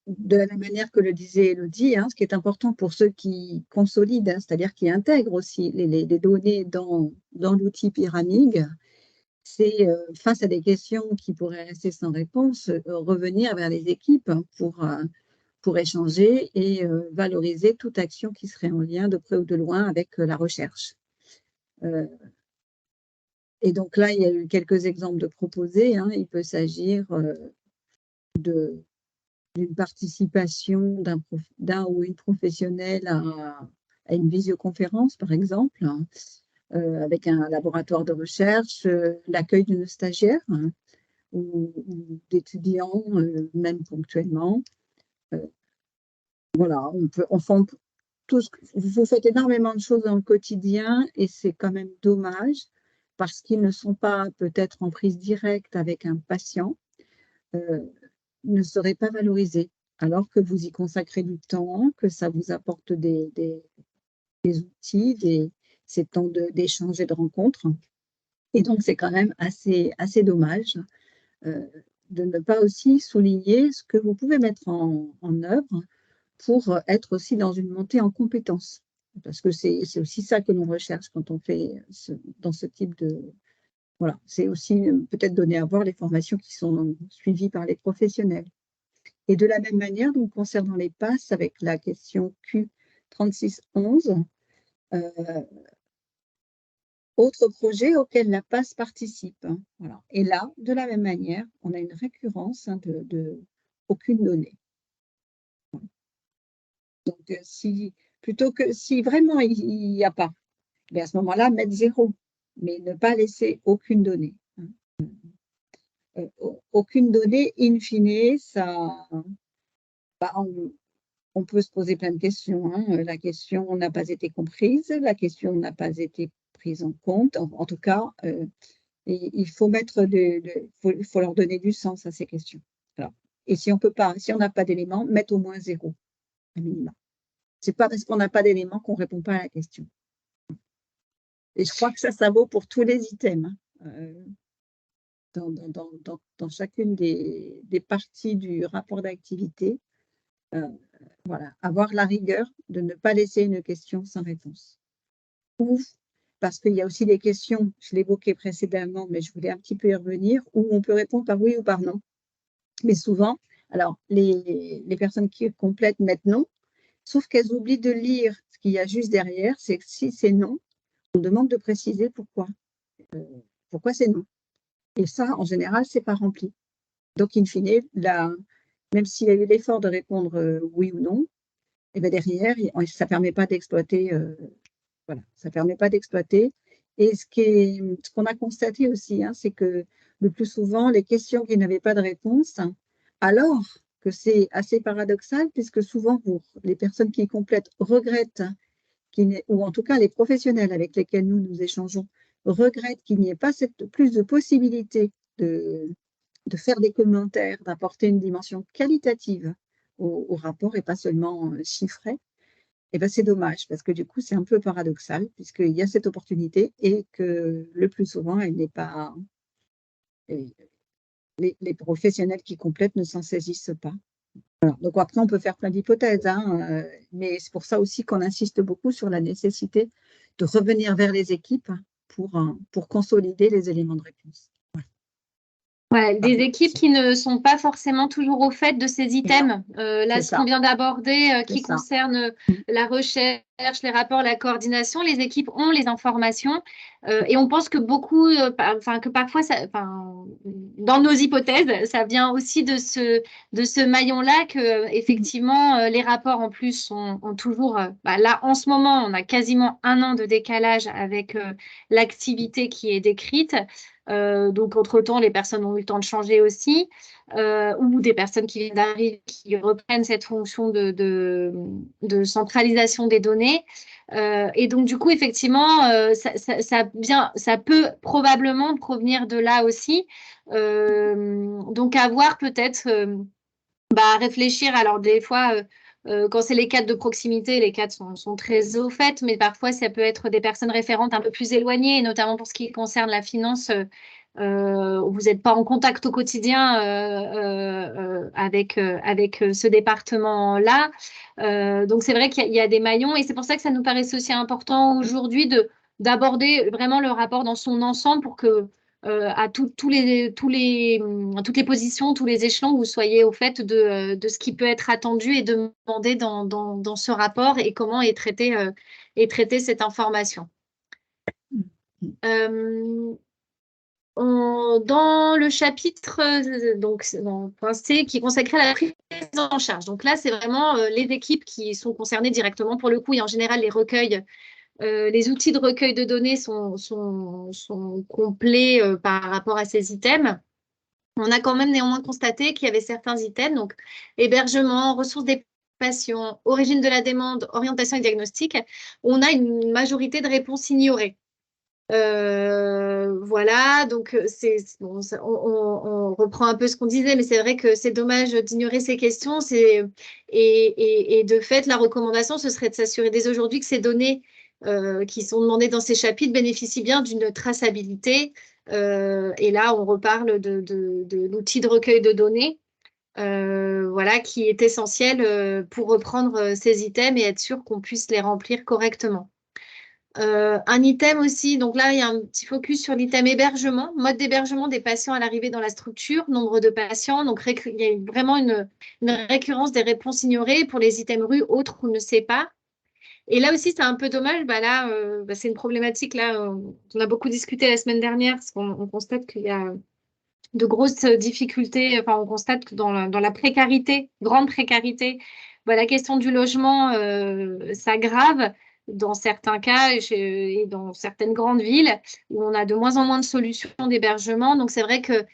de la même manière que le disait Elodie, ce qui est important pour ceux qui consolident, c'est-à-dire qui intègrent aussi les données dans l'outil Pyramide, c'est face à des questions qui pourraient rester sans réponse, revenir vers les équipes pour échanger et valoriser toute action qui serait en lien de près ou de loin avec la recherche. Et donc là, il y a eu quelques exemples de proposés. Il peut s'agir d'une participation d'un ou une professionnelle à une visioconférence, par exemple, avec un laboratoire de recherche, l'accueil d'une stagiaire ou d'étudiants, même ponctuellement. Voilà, vous faites énormément de choses dans le quotidien et c'est quand même dommage parce qu'ils ne sont pas peut-être en prise directe avec un patient, ne seraient pas valorisés alors que vous y consacrez du temps, que ça vous apporte des outils, ces temps d'échange et de rencontre. Et donc, c'est quand même assez dommage de ne pas aussi souligner ce que vous pouvez mettre en œuvre pour être aussi dans une montée en compétences. Parce que c'est aussi ça que l'on recherche quand on fait dans ce type de... Voilà, c'est aussi peut-être donner à voir les formations qui sont suivies par les professionnels. Et de la même manière, donc, concernant les passes, avec la question Q3611, autre projet auquel la passe participe. Voilà. Et là, de la même manière, on a une récurrence de aucune donnée. Donc, plutôt que si vraiment il n'y a pas, mais à ce moment-là, mettre 0, mais ne pas laisser aucune donnée. Aucune donnée, in fine, ça, on peut se poser plein de questions. La question n'a pas été comprise, la question n'a pas été prise en compte. En tout cas, il faut faut leur donner du sens à ces questions. Alors, et si on n'a pas d'éléments, mettre au moins 0, à minima. Ce n'est pas parce qu'on n'a pas d'éléments qu'on ne répond pas à la question. Et je crois que ça vaut pour tous les items. Dans chacune des parties du rapport d'activité, voilà, avoir la rigueur de ne pas laisser une question sans réponse. Ou, parce qu'il y a aussi des questions, je l'évoquais précédemment, mais je voulais un petit peu y revenir, où on peut répondre par oui ou par non. Mais souvent, alors, les personnes qui complètent mettent non, sauf qu'elles oublient de lire ce qu'il y a juste derrière, c'est que si c'est non, on demande de préciser pourquoi. Pourquoi c'est non. Et ça, en général, ce n'est pas rempli. Donc, in fine, même s'il y a eu l'effort de répondre oui ou non, et bien derrière, ça ne permet pas d'exploiter. Voilà, ça ne permet pas d'exploiter. Et ce qu'on a constaté aussi, c'est que le plus souvent, les questions qui n'avaient pas de réponse, alors que c'est assez paradoxal, puisque souvent, les personnes qui complètent regrettent, ou en tout cas les professionnels avec lesquels nous échangeons, regrettent qu'il n'y ait pas plus de possibilités de faire des commentaires, d'apporter une dimension qualitative au rapport et pas seulement chiffrée. Et ben c'est dommage parce que du coup, c'est un peu paradoxal puisqu'il y a cette opportunité et que le plus souvent, elle n'est pas. Les professionnels qui complètent ne s'en saisissent pas. Voilà. Donc après, on peut faire plein d'hypothèses, mais c'est pour ça aussi qu'on insiste beaucoup sur la nécessité de revenir vers les équipes pour consolider les éléments de réponse. Ouais, des équipes qui ne sont pas forcément toujours au fait de ces items. Là, C'est ce ça. qu'on vient d'aborder, qui ça. concerne la recherche, les rapports, la coordination, les équipes ont les informations et on pense que beaucoup, que parfois, dans nos hypothèses, ça vient aussi de ce maillon-là que effectivement les rapports en plus ont toujours. Là, en ce moment, on a quasiment 1 an de décalage avec l'activité qui est décrite. Donc, entre-temps, les personnes ont eu le temps de changer aussi, ou des personnes qui viennent d'arriver, qui reprennent cette fonction de centralisation des données. Et donc, du coup, effectivement, ça peut probablement provenir de là aussi. Donc, à voir peut-être, réfléchir. Alors, des fois, quand c'est les cadres de proximité, les cadres sont très au fait, mais parfois, ça peut être des personnes référentes un peu plus éloignées, et notamment pour ce qui concerne la finance, où vous n'êtes pas en contact au quotidien avec ce département-là. Donc, c'est vrai qu'il y a des maillons, et c'est pour ça que ça nous paraissait aussi important aujourd'hui d'aborder vraiment le rapport dans son ensemble pour que à toutes les positions, tous les échelons, vous soyez au fait de ce qui peut être attendu et demandé dans ce rapport et comment est traitée cette information. Dans le chapitre donc dans point C qui est consacré à la prise en charge. Donc là, c'est vraiment les équipes qui sont concernées directement pour le coup, et en général les recueils. Les outils de recueil de données sont complets par rapport à ces items. On a quand même néanmoins constaté qu'il y avait certains items, donc hébergement, ressources des patients, origine de la demande, orientation et diagnostic, où on a une majorité de réponses ignorées. Voilà, donc bon, on reprend un peu ce qu'on disait, mais c'est vrai que c'est dommage d'ignorer ces questions. Et de fait, la recommandation, ce serait de s'assurer dès aujourd'hui que ces données qui sont demandées dans ces chapitres bénéficient bien d'une traçabilité. Et là, on reparle de l'outil de recueil de données. Voilà, qui est essentiel pour reprendre ces items et être sûr qu'on puisse les remplir correctement. Un item aussi, donc là, il y a un petit focus sur l'item hébergement, mode d'hébergement des patients à l'arrivée dans la structure, nombre de patients. Donc, il y a vraiment une récurrence des réponses ignorées pour les items rue, autres, on ne sait pas. Et là aussi, c'est un peu dommage. C'est une problématique là, on a beaucoup discuté la semaine dernière, parce qu'on constate qu'il y a de grosses difficultés. Enfin, on constate que dans la précarité, grande précarité, la question du logement s'aggrave dans certains cas et dans certaines grandes villes où on a de moins en moins de solutions d'hébergement. Donc, c'est vrai que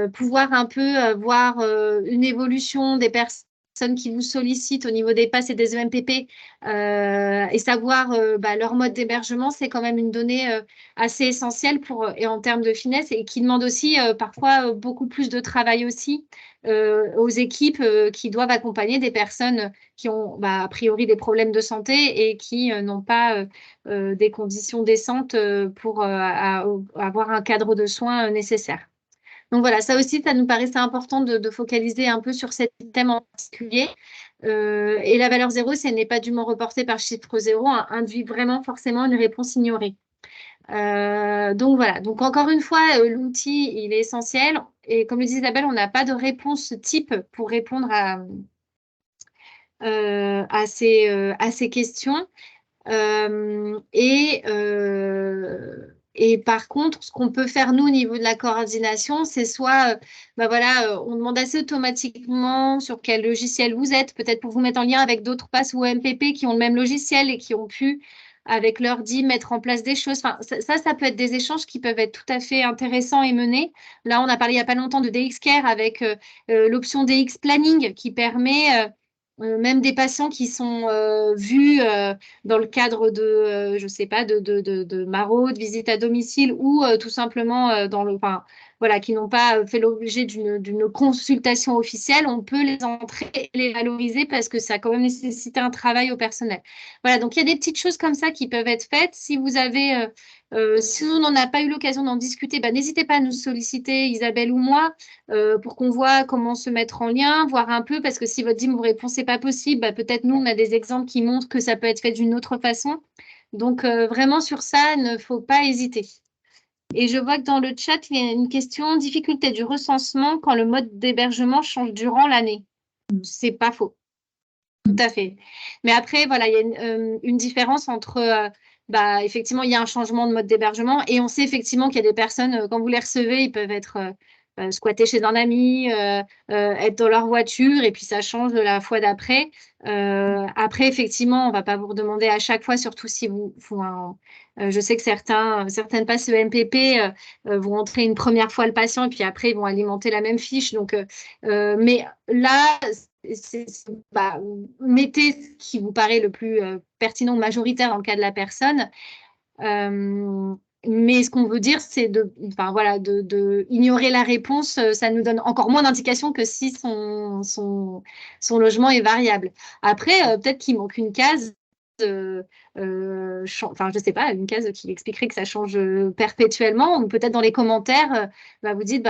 pouvoir un peu voir une évolution des personnes qui vous sollicitent au niveau des PASS et des EMPP et savoir leur mode d'hébergement, c'est quand même une donnée assez essentielle et en termes de finesse, et qui demande aussi parfois beaucoup plus de travail aussi aux équipes qui doivent accompagner des personnes qui ont a priori des problèmes de santé et qui n'ont pas des conditions décentes pour avoir un cadre de soins nécessaire. Donc voilà, ça aussi, ça nous paraissait important de focaliser un peu sur cet thème en particulier. Et la valeur 0, si elle n'est pas dûment reportée par chiffre 0, induit vraiment forcément une réponse ignorée. Donc voilà, donc encore une fois, l'outil, il est essentiel. Et comme le dit Isabelle, on n'a pas de réponse type pour répondre à ces questions. Et par contre, ce qu'on peut faire, nous, au niveau de la coordination, c'est soit, on demande assez automatiquement sur quel logiciel vous êtes, peut-être pour vous mettre en lien avec d'autres PASS ou MPP qui ont le même logiciel et qui ont pu, avec leur DIM, mettre en place des choses. Enfin, ça peut être des échanges qui peuvent être tout à fait intéressants et menés. Là, on a parlé il n'y a pas longtemps de DXCare avec l'option DX Planning qui permet même des patients qui sont vus dans le cadre de, je sais pas, de maraude, visite à domicile ou tout simplement qui n'ont pas fait l'objet d'une consultation officielle, on peut les entrer et les valoriser parce que ça a quand même nécessité un travail au personnel. Voilà, donc il y a des petites choses comme ça qui peuvent être faites. Si vous avez, si on n'en a pas eu l'occasion d'en discuter, n'hésitez pas à nous solliciter, Isabelle ou moi, pour qu'on voit comment se mettre en lien, voir un peu, parce que si votre DIM vous répond c'est pas possible, peut-être nous on a des exemples qui montrent que ça peut être fait d'une autre façon. Donc vraiment sur ça, il ne faut pas hésiter. Et je vois que dans le chat, il y a une question, difficulté du recensement quand le mode d'hébergement change durant l'année. C'est pas faux. Tout à fait. Mais après, voilà, il y a une différence entre, effectivement, il y a un changement de mode d'hébergement et on sait effectivement qu'il y a des personnes, quand vous les recevez, ils peuvent être squattés chez un ami, être dans leur voiture et puis ça change de la fois d'après. Après, effectivement, on ne va pas vous redemander à chaque fois, surtout si vous font je sais que certaines passes EMPP vont entrer une première fois le patient et puis après, ils vont alimenter la même fiche. Donc, mais là, mettez ce qui vous paraît le plus pertinent ou majoritaire dans le cas de la personne. Mais ce qu'on veut dire, c'est de ignorer la réponse, ça nous donne encore moins d'indications que si son logement est variable. Après, peut-être qu'il manque une case. Je ne sais pas, une case qui expliquerait que ça change perpétuellement, ou peut-être dans les commentaires, vous dites,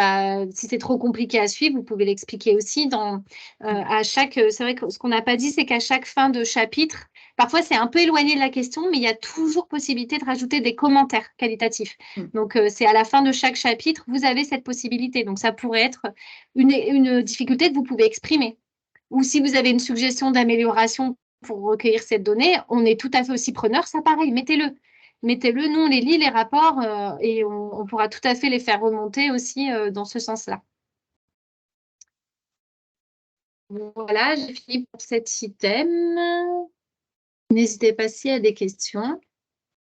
si c'est trop compliqué à suivre, vous pouvez l'expliquer aussi. C'est vrai que ce qu'on n'a pas dit, c'est qu'à chaque fin de chapitre, parfois c'est un peu éloigné de la question, mais il y a toujours possibilité de rajouter des commentaires qualitatifs. Donc, c'est à la fin de chaque chapitre, vous avez cette possibilité. Donc, ça pourrait être une difficulté que vous pouvez exprimer. Ou si vous avez une suggestion d'amélioration pour recueillir cette donnée, on est tout à fait aussi preneur. Ça, pareil, mettez-le. Mettez-le, nous, on les lit, les rapports, et on pourra tout à fait les faire remonter aussi dans ce sens-là. Voilà, j'ai fini pour cet item. N'hésitez pas s'il y a des questions.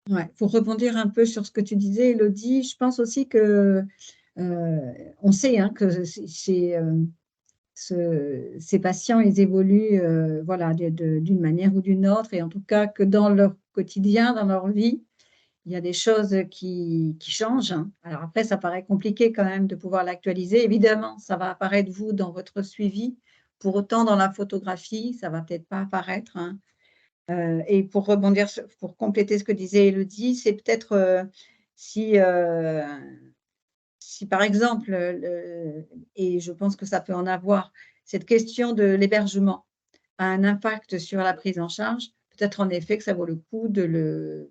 Ouais, pour rebondir un peu sur ce que tu disais, Elodie, je pense aussi que on sait que ces patients, ils évoluent voilà, d'une manière ou d'une autre, et en tout cas que dans leur quotidien, dans leur vie, il y a des choses qui changent. Alors après, ça paraît compliqué quand même de pouvoir l'actualiser. Évidemment, ça va apparaître, vous, dans votre suivi. Pour autant, dans la photographie, ça ne va peut-être pas apparaître. Et pour rebondir, pour compléter ce que disait Elodie, c'est peut-être si par exemple, et je pense que ça peut en avoir, cette question de l'hébergement a un impact sur la prise en charge, peut-être en effet que ça vaut le coup de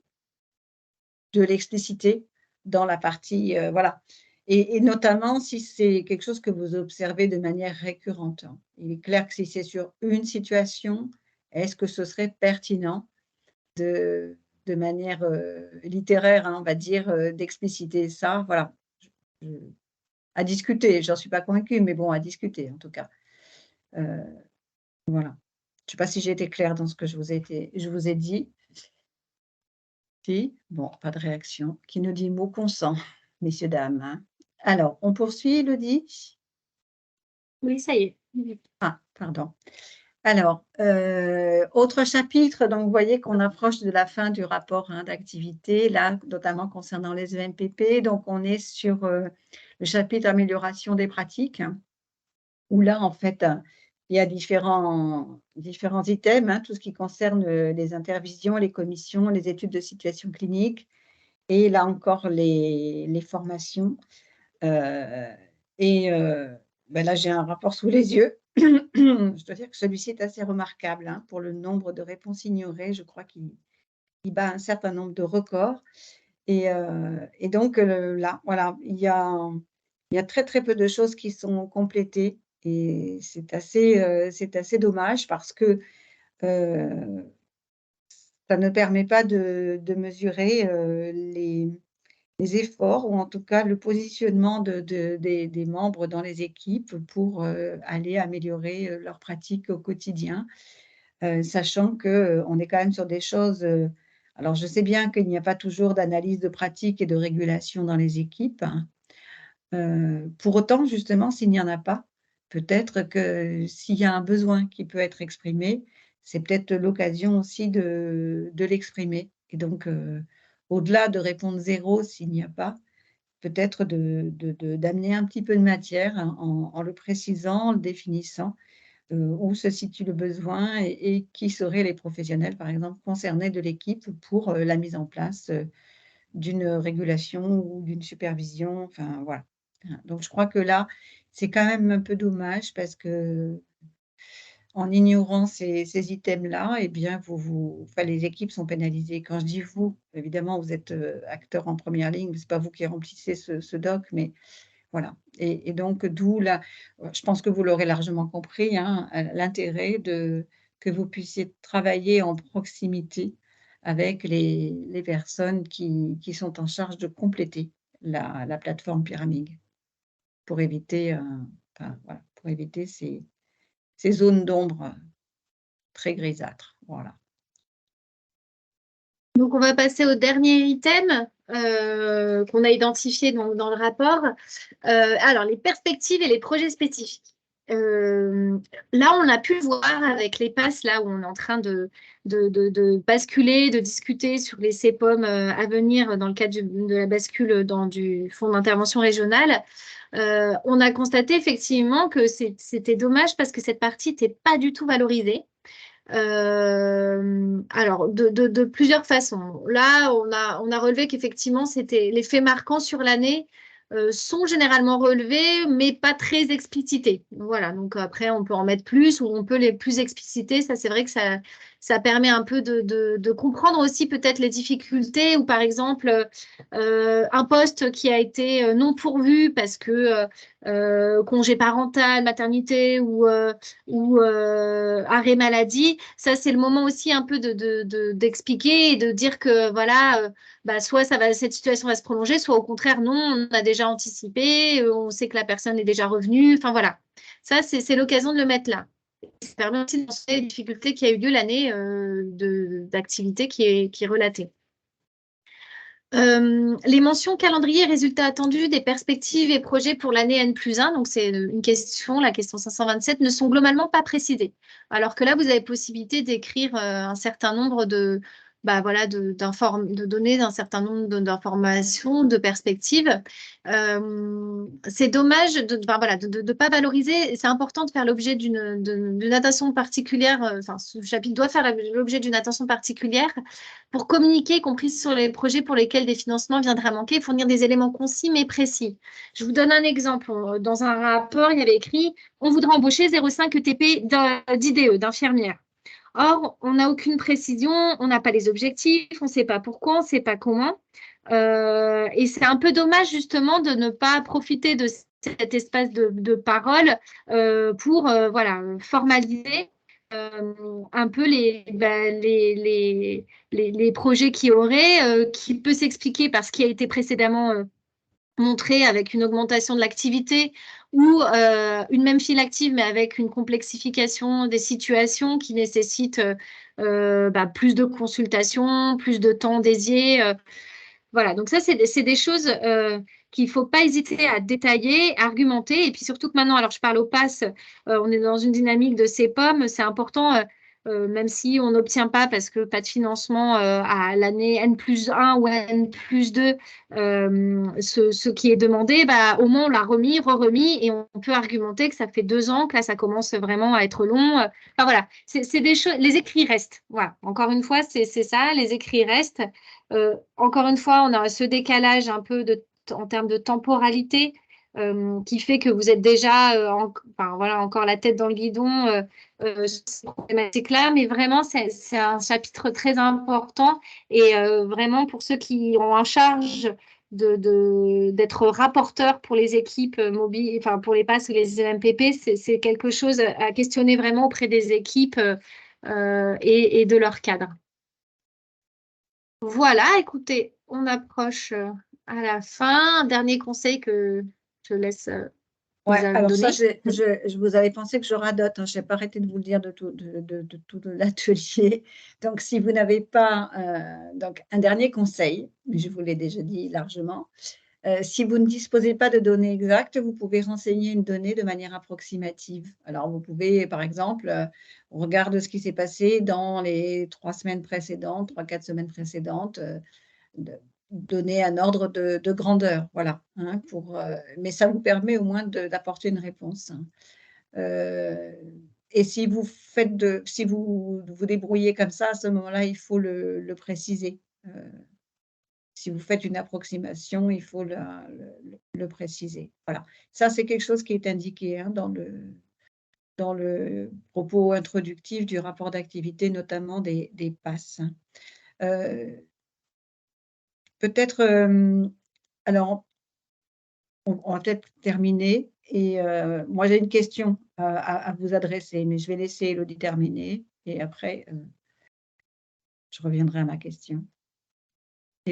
l'expliciter dans la partie, voilà. Et notamment si c'est quelque chose que vous observez de manière récurrente. Il est clair que si c'est sur une situation, est-ce que ce serait pertinent de manière littéraire, on va dire, d'expliciter ça, voilà. À discuter, j'en suis pas convaincue, mais bon, à discuter en tout cas. Voilà. Je ne sais pas si j'ai été claire dans ce que je vous ai dit. Si, bon, pas de réaction. Qui nous dit mot consent, messieurs, dames. Alors, on poursuit, Elodie? Oui, ça y est. Ah, pardon. Alors, autre chapitre, donc vous voyez qu'on approche de la fin du rapport d'activité, là, notamment concernant les EMPP. Donc, on est sur le chapitre amélioration des pratiques, où là, en fait, il y a différents items, tout ce qui concerne les intervisions, les commissions, les études de situation clinique, et là encore, les formations. Là, j'ai un rapport sous les yeux. Je dois dire que celui-ci est assez remarquable pour le nombre de réponses ignorées. Je crois qu'il bat un certain nombre de records. Et donc, là, voilà, il y a très, très peu de choses qui sont complétées. Et c'est assez dommage parce que ça ne permet pas de mesurer les efforts ou en tout cas le positionnement des membres dans les équipes pour aller améliorer leurs pratiques au quotidien, sachant qu'on est quand même sur des choses… alors, je sais bien qu'il n'y a pas toujours d'analyse de pratique et de régulation dans les équipes. Pour autant, justement, s'il n'y en a pas, peut-être que s'il y a un besoin qui peut être exprimé, c'est peut-être l'occasion aussi de l'exprimer. Et donc, au-delà de répondre 0 s'il n'y a pas, peut-être d'amener un petit peu de matière en le précisant, en le définissant, où se situe le besoin et qui seraient les professionnels, par exemple, concernés de l'équipe pour la mise en place d'une régulation ou d'une supervision. Enfin, voilà. Donc, je crois que là, c'est quand même un peu dommage parce que en ignorant ces items-là, eh bien, enfin, les équipes sont pénalisées. Quand je dis vous, évidemment, vous êtes acteur en première ligne, ce n'est pas vous qui remplissez ce doc, mais voilà. Et donc, d'où je pense que vous l'aurez largement compris, hein, l'intérêt que vous puissiez travailler en proximité avec les personnes qui sont en charge de compléter la plateforme Pyramide pour éviter, enfin, voilà, pour éviter ces zones d'ombre très grisâtres. Voilà. Donc, on va passer au dernier item qu'on a identifié dans le rapport. Alors, les perspectives et les projets spécifiques. Là, on a pu le voir avec les passes, là où on est en train de basculer, de discuter sur les CEPOM à venir dans le cadre de la bascule du fonds d'intervention régionale. On a constaté effectivement que c'était dommage parce que cette partie n'était pas du tout valorisée. Alors, de plusieurs façons. Là, on a relevé qu'effectivement, les faits marquants sur l'année sont généralement relevés, mais pas très explicités. Voilà, donc après, on peut en mettre plus ou on peut les plus expliciter. Ça, c'est vrai que ça permet un peu de comprendre aussi peut-être les difficultés ou par exemple, un poste qui a été non pourvu parce que congé parental, maternité ou arrêt maladie, ça c'est le moment aussi un peu d'expliquer et de dire que voilà, soit cette situation va se prolonger, soit au contraire non, on a déjà anticipé, on sait que la personne est déjà revenue, enfin voilà. Ça c'est l'occasion de le mettre là. Ça permet aussi de mentionner les difficultés qui a eu lieu l'année d'activité qui est relatée. Les mentions calendrier et résultats attendus des perspectives et projets pour l'année N+1, donc c'est une question, la question 527, ne sont globalement pas précisées. Alors que là, vous avez possibilité d'écrire un certain nombre de donner un certain nombre d'informations, de perspectives. C'est dommage de ne pas valoriser. C'est important de faire l'objet d'une attention particulière. Enfin, ce chapitre doit faire l'objet d'une attention particulière pour communiquer, y compris sur les projets pour lesquels des financements viendraient manquer, et fournir des éléments concis mais précis. Je vous donne un exemple. Dans un rapport, il y avait écrit « On voudrait embaucher 0,5 ETP d'IDE, d'infirmière ». Or, on n'a aucune précision, on n'a pas les objectifs, on ne sait pas pourquoi, on ne sait pas comment. Et c'est un peu dommage justement de ne pas profiter de cet espace de parole pour formaliser un peu les projets qu'il y aurait, qui peut s'expliquer par ce qui a été précédemment montré avec une augmentation de l'activité ou une même file active, mais avec une complexification des situations qui nécessitent plus de consultations, plus de temps dédié. Voilà, donc ça, c'est des choses qu'il ne faut pas hésiter à détailler, à argumenter. Et puis surtout que maintenant, alors je parle au PASS, on est dans une dynamique de CEPOM, c'est important, même si on n'obtient pas parce que pas de financement à l'année N+1 ou N+2, ce qui est demandé, au moins on l'a remis, re-remis, et on peut argumenter que ça fait 2 ans, que là, ça commence vraiment à être long. Enfin voilà, c'est des choses, les écrits restent. Voilà, encore une fois, c'est ça, les écrits restent. Encore une fois, on a ce décalage un peu en termes de temporalité qui fait que vous êtes déjà encore la tête dans le guidon sur ces problématiques-là. Mais vraiment, c'est un chapitre très important et vraiment pour ceux qui ont en charge d'être rapporteurs pour les équipes mobiles, enfin pour les PASS ou les MPP, c'est quelque chose à questionner vraiment auprès des équipes et de leur cadre. Voilà, écoutez, on approche à la fin. Un dernier conseil que je laisse Ouais, alors donner. ça, je vous avais pensé que je radote, hein, je n'ai pas arrêté de vous le dire de tout l'atelier. Donc, si vous n'avez pas donc un dernier conseil, mais je vous l'ai déjà dit largement, si vous ne disposez pas de données exactes, vous pouvez renseigner une donnée de manière approximative. Alors, vous pouvez, par exemple, on regarde ce qui s'est passé dans les 3 semaines précédentes, 3-4 semaines précédentes, donner un ordre de grandeur, voilà, hein, mais ça vous permet au moins d'apporter une réponse. Et si vous vous débrouillez comme ça, à ce moment-là, il faut le préciser. Si vous faites une approximation, il faut le préciser. Voilà. Ça, c'est quelque chose qui est indiqué hein, dans le propos introductif du rapport d'activité, notamment des PASS. Peut-être, alors, on va peut-être terminer. Et moi, j'ai une question à vous adresser, mais je vais laisser Élodie terminer. Et après, je reviendrai à ma question.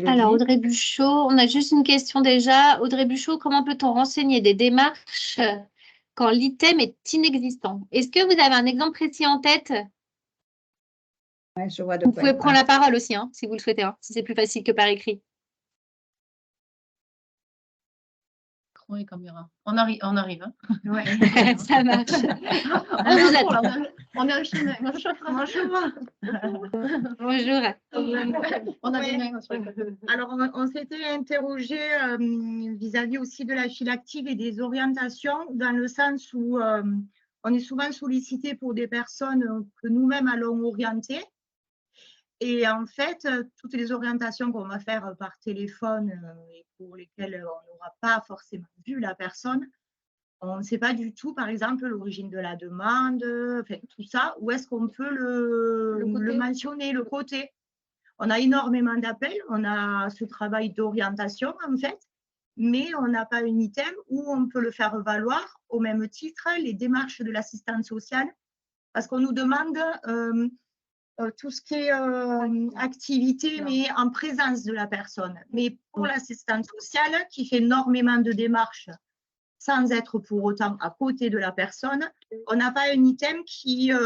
Alors, Élodie? Audrey Buchot, on a juste une question déjà. Audrey Buchot, comment peut-on renseigner des démarches quand l'item est inexistant? Est-ce que vous avez un exemple précis en tête? Ouais, je vois de Vous quoi pouvez elle prendre parle. la parole aussi, hein, si vous le souhaitez, hein, si c'est plus facile que par écrit. Micro et caméra. On arrive. Hein. Ouais. Ça marche. On vous attend. On est en chemin. Bonjour. Bonjour. On a des mains. Alors, on s'était interrogé vis-à-vis aussi de la file active et des orientations, dans le sens où on est souvent sollicité pour des personnes que nous-mêmes allons orienter. Et en fait, toutes les orientations qu'on va faire par téléphone et pour lesquelles on n'aura pas forcément vu la personne, on ne sait pas du tout, par exemple, l'origine de la demande, enfin, tout ça. Où est-ce qu'on peut le mentionner, le côté? On a énormément d'appels, on a ce travail d'orientation en fait, mais on n'a pas un item où on peut le faire valoir au même titre les démarches de l'assistance sociale, parce qu'on nous demande tout ce qui est activité, mais en présence de la personne. Mais pour l'assistance sociale, qui fait énormément de démarches sans être pour autant à côté de la personne, on n'a pas un item qui où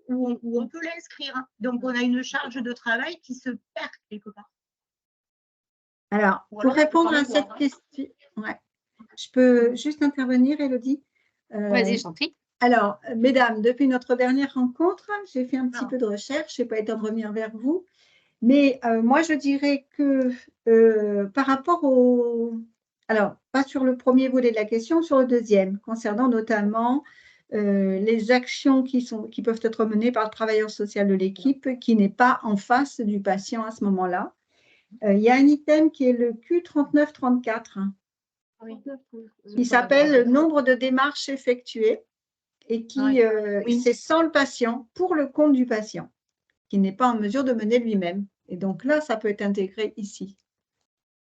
on peut l'inscrire. Donc, on a une charge de travail qui se perd quelque part. Alors, pour répondre à cette question, ouais, je peux juste intervenir, Élodie? Vas-y, je t'en prie. Alors, mesdames, depuis notre dernière rencontre, j'ai fait un petit peu de recherche, je n'ai pas été de revenir vers vous, mais moi, je dirais que par rapport au… Alors, pas sur le premier volet de la question, sur le deuxième, concernant notamment les actions qui peuvent être menées par le travailleur social de l'équipe qui n'est pas en face du patient à ce moment-là. Il y a un item qui est le Q3934, qui s'appelle le nombre de démarches effectuées et qui, c'est sans le patient, pour le compte du patient, qui n'est pas en mesure de mener lui-même. Et donc là, ça peut être intégré ici.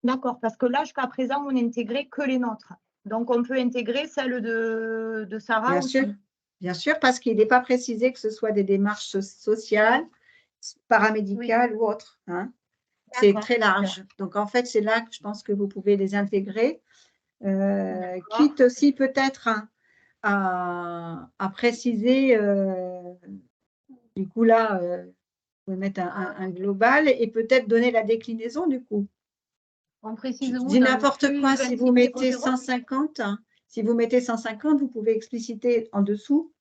D'accord, parce que là, jusqu'à présent, on n'intégrait que les nôtres. Donc, on peut intégrer celle de Sarah Bien aussi. sûr, bien sûr, parce qu'il n'est pas précisé que ce soit des démarches sociales, paramédicales ou autres. Hein. C'est très large. Donc, en fait, c'est là que je pense que vous pouvez les intégrer. Quitte aussi peut-être à préciser, du coup là, vous pouvez mettre un global et peut-être donner la déclinaison du coup. On précise Je où dis dans n'importe le quoi, flux si vous mettez 26 150, si vous mettez 150, vous pouvez expliciter en dessous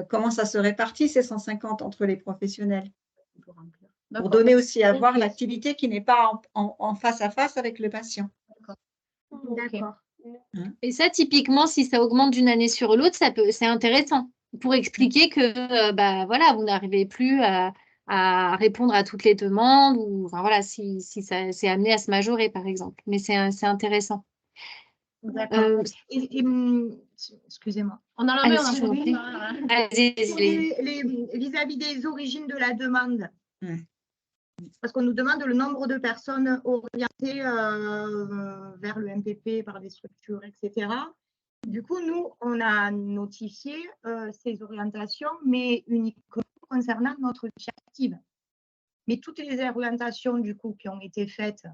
comment ça se répartit ces 150 entre les professionnels. Pour donner aussi à voir l'activité qui n'est pas en face à face avec le patient. D'accord. Et ça, typiquement, si ça augmente d'une année sur l'autre, c'est intéressant pour expliquer que bah, voilà, vous n'arrivez plus à répondre à toutes les demandes ou enfin, voilà, si ça c'est amené à se majorer, par exemple. Mais c'est intéressant. D'accord. Excusez-moi. On a la main, on a la Vis-à-vis des origines de la demande, Ouais. parce qu'on nous demande le nombre de personnes orientées vers le MPP par des structures, etc. Du coup, nous, on a notifié ces orientations, mais uniquement concernant notre fiche active. Mais toutes les orientations, du coup, qui ont été faites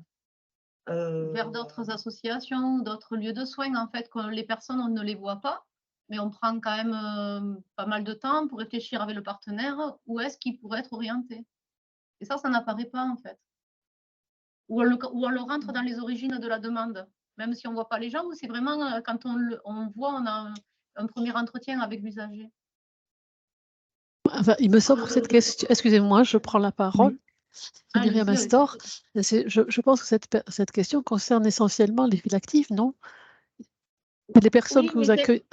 vers d'autres associations, d'autres lieux de soins, en fait, que les personnes, on ne les voit pas, mais on prend quand même pas mal de temps pour réfléchir avec le partenaire où est-ce qu'il pourrait être orienté. Et ça n'apparaît pas, en fait. Ou on le rentre dans les origines de la demande, même si on ne voit pas les gens, ou c'est vraiment quand on voit, on a un premier entretien avec l'usager. Enfin, il me semble que cette question, excusez-moi, je prends la parole. C'est Myriam Astor. Je pense que cette question concerne essentiellement les villes actives, non? Les personnes que vous accueillez.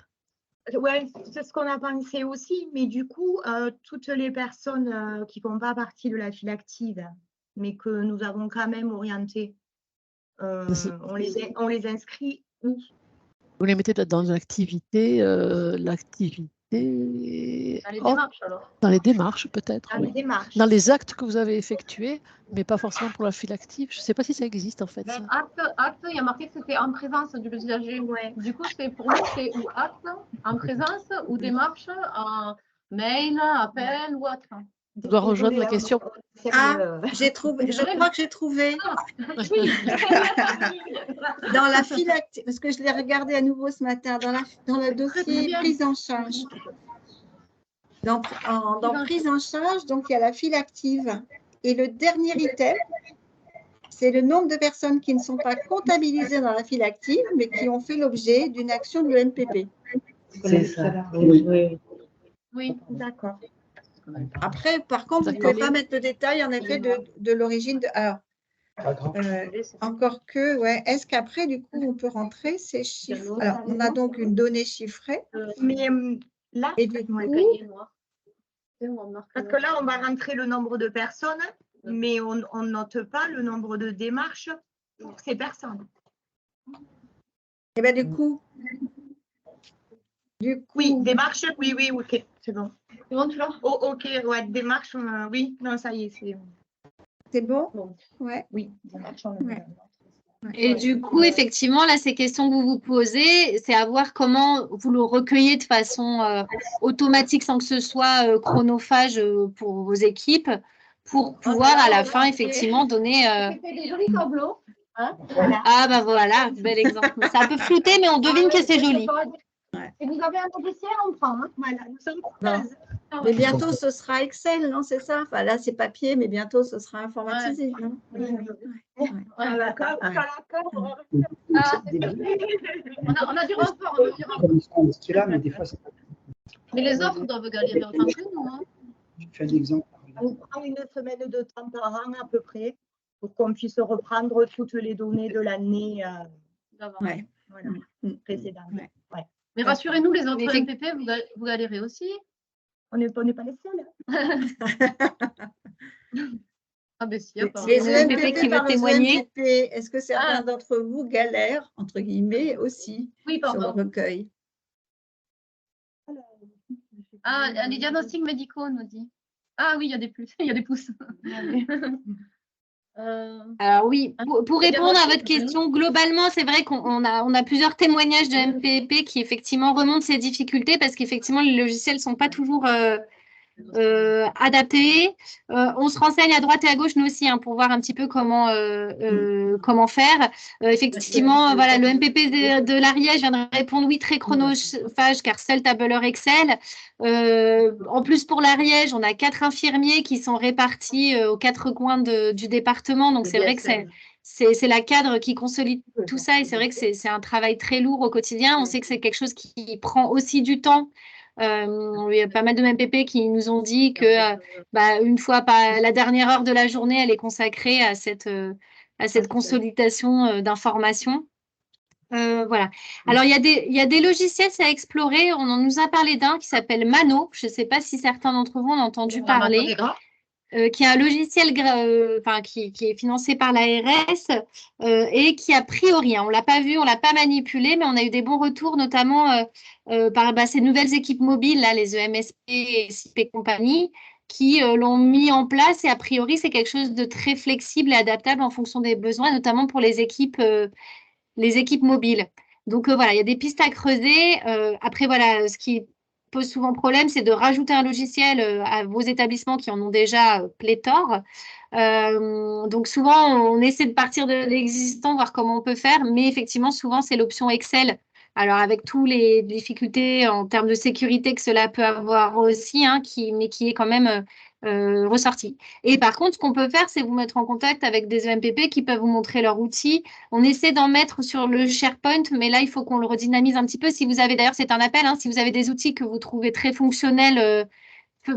Oui, c'est ce qu'on a pensé aussi, mais du coup, toutes les personnes qui ne font pas partie de la file active, mais que nous avons quand même orientées, on les inscrit où? Vous les mettez dans l'activité, l'activité. Dans les démarches, alors. Dans les démarches, peut-être. Dans les démarches. Dans les actes que vous avez effectués, mais pas forcément pour la file active. Je ne sais pas si ça existe, en fait. Ça. Acte, il y a marqué que c'était en présence de l'usager. Ouais. Du coup, pour nous, c'est ou acte, en présence, ou démarche, en mail, appel ou autre. Je dois rejoindre la question. Ah, j'ai trouvé, je crois que j'ai trouvé Oui. dans la file active, parce que je l'ai regardé à nouveau ce matin, dans le dossier bien. prise en charge. Dans prise en charge, donc il y a la file active. Et le dernier item, c'est le nombre de personnes qui ne sont pas comptabilisées dans la file active, mais qui ont fait l'objet d'une action de l'ENPP. C'est ça. Oui. D'accord. Après, par contre, vous ne pouvez pas mettre le détail, en effet, de l'origine de… Alors, encore que, ouais. Est-ce qu'après, du coup, on peut rentrer ces chiffres? Alors, on a donc une donnée chiffrée. Mais là, Et du coup, parce que là, on va rentrer le nombre de personnes, mais on ne note pas le nombre de démarches pour ces personnes. et bien, du coup, Oui, démarche, oui, ok, c'est bon. C'est bon, tu l'as? Oh, ok, ouais, démarche, oui, non, ça y est, c'est bon? Ouais. oui, démarche, Ouais. Et du coup, effectivement, là, ces questions que vous vous posez, c'est à voir comment vous le recueillez de façon automatique sans que ce soit chronophage pour vos équipes, pour pouvoir à la fin, effectivement, donner… des jolis tableaux. Hein? Ah, bah voilà, bel exemple. C'est un peu flouté, mais on devine que c'est joli. Et vous avez un logiciel, on prend. Hein? Voilà, nous sommes Non. 13. Mais bientôt, ce sera Excel, non? C'est ça? Enfin, là, c'est papier, mais bientôt, ce sera informatisé, non? D'accord. Ah, on a du renfort. Mais les autres doivent galérer autant que nous. Hein? Je fais un exemple. On prend une semaine de temps par an à peu près pour qu'on puisse reprendre toutes les données de l'année Ouais. précédente. Ouais. Ouais. Mais rassurez-nous, les autres MPP, vous galérez aussi. On n'est pas les seuls. Ah, ben si, il y a pas. Les EMPP qui veut témoigner. Est-ce que certains d'entre vous galèrent, entre guillemets, aussi Oui, sur le pardon. recueil? Ah, les diagnostics médicaux, nous dit. Ah oui, il y a des plus, il y a des pouces. Alors oui, pour répondre à votre question, globalement, c'est vrai qu'on a plusieurs témoignages de MPP qui effectivement remontent ces difficultés parce qu'effectivement, les logiciels ne sont pas toujours adaptés. On se renseigne à droite et à gauche, nous aussi, hein, pour voir un petit peu comment faire. Effectivement, voilà, le MPP de l'Ariège vient de répondre oui, très chronophage, car seul tableur Excel. En plus, pour l'Ariège, on a 4 infirmiers qui sont répartis aux 4 coins du département. Donc, c'est vrai que c'est la cadre qui consolide tout ça. Et c'est vrai que c'est un travail très lourd au quotidien. On sait que c'est quelque chose qui prend aussi du temps. Il y a pas mal de MPP qui nous ont dit que une fois par la dernière heure de la journée, elle est consacrée à cette consolidation d'informations. Voilà. Alors, il y a des logiciels à explorer. On en nous a parlé d'un qui s'appelle Mano. Je ne sais pas si certains d'entre vous en ont entendu parler. Qui est un logiciel qui est financé par l'ARS et qui, a priori, on ne l'a pas vu, on ne l'a pas manipulé, mais on a eu des bons retours, notamment par ces nouvelles équipes mobiles, là, les EMSP et SIP et compagnie, qui l'ont mis en place. Et a priori, c'est quelque chose de très flexible et adaptable en fonction des besoins, notamment pour les équipes mobiles. Donc, voilà, il y a des pistes à creuser. Après, voilà, ce qui pose souvent problème, c'est de rajouter un logiciel à vos établissements qui en ont déjà pléthore. Donc, souvent, on essaie de partir de l'existant, voir comment on peut faire, mais effectivement, souvent, c'est l'option Excel. Alors, avec toutes les difficultés en termes de sécurité que cela peut avoir aussi, hein, mais qui est quand même ressorti. Et par contre, ce qu'on peut faire, c'est vous mettre en contact avec des EMPP qui peuvent vous montrer leur outil. On essaie d'en mettre sur le SharePoint, mais là, il faut qu'on le redynamise un petit peu. Si vous avez, d'ailleurs, c'est un appel, hein, si vous avez des outils que vous trouvez très fonctionnels,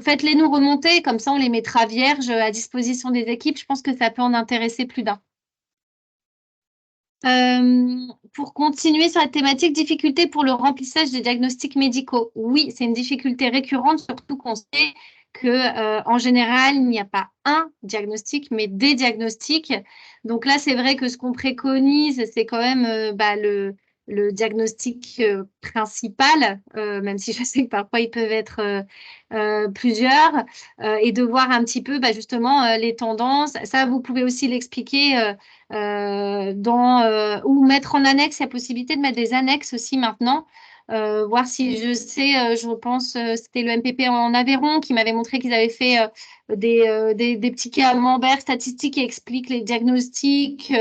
faites-les nous remonter, comme ça, on les mettra vierges à disposition des équipes. Je pense que ça peut en intéresser plus d'un. Pour continuer sur la thématique, difficulté pour le remplissage des diagnostics médicaux. Oui, c'est une difficulté récurrente, surtout qu'on sait qu'en général, il n'y a pas un diagnostic, mais des diagnostics. Donc là, c'est vrai que ce qu'on préconise, c'est quand même le diagnostic principal, même si je sais que parfois ils peuvent être plusieurs, et de voir un petit peu justement les tendances. Ça, vous pouvez aussi l'expliquer ou mettre en annexe. Il y a possibilité de mettre des annexes aussi maintenant. Voir si je sais, je pense, c'était le MPP en Aveyron qui m'avait montré qu'ils avaient fait des petits camemberts statistiques qui expliquent les diagnostics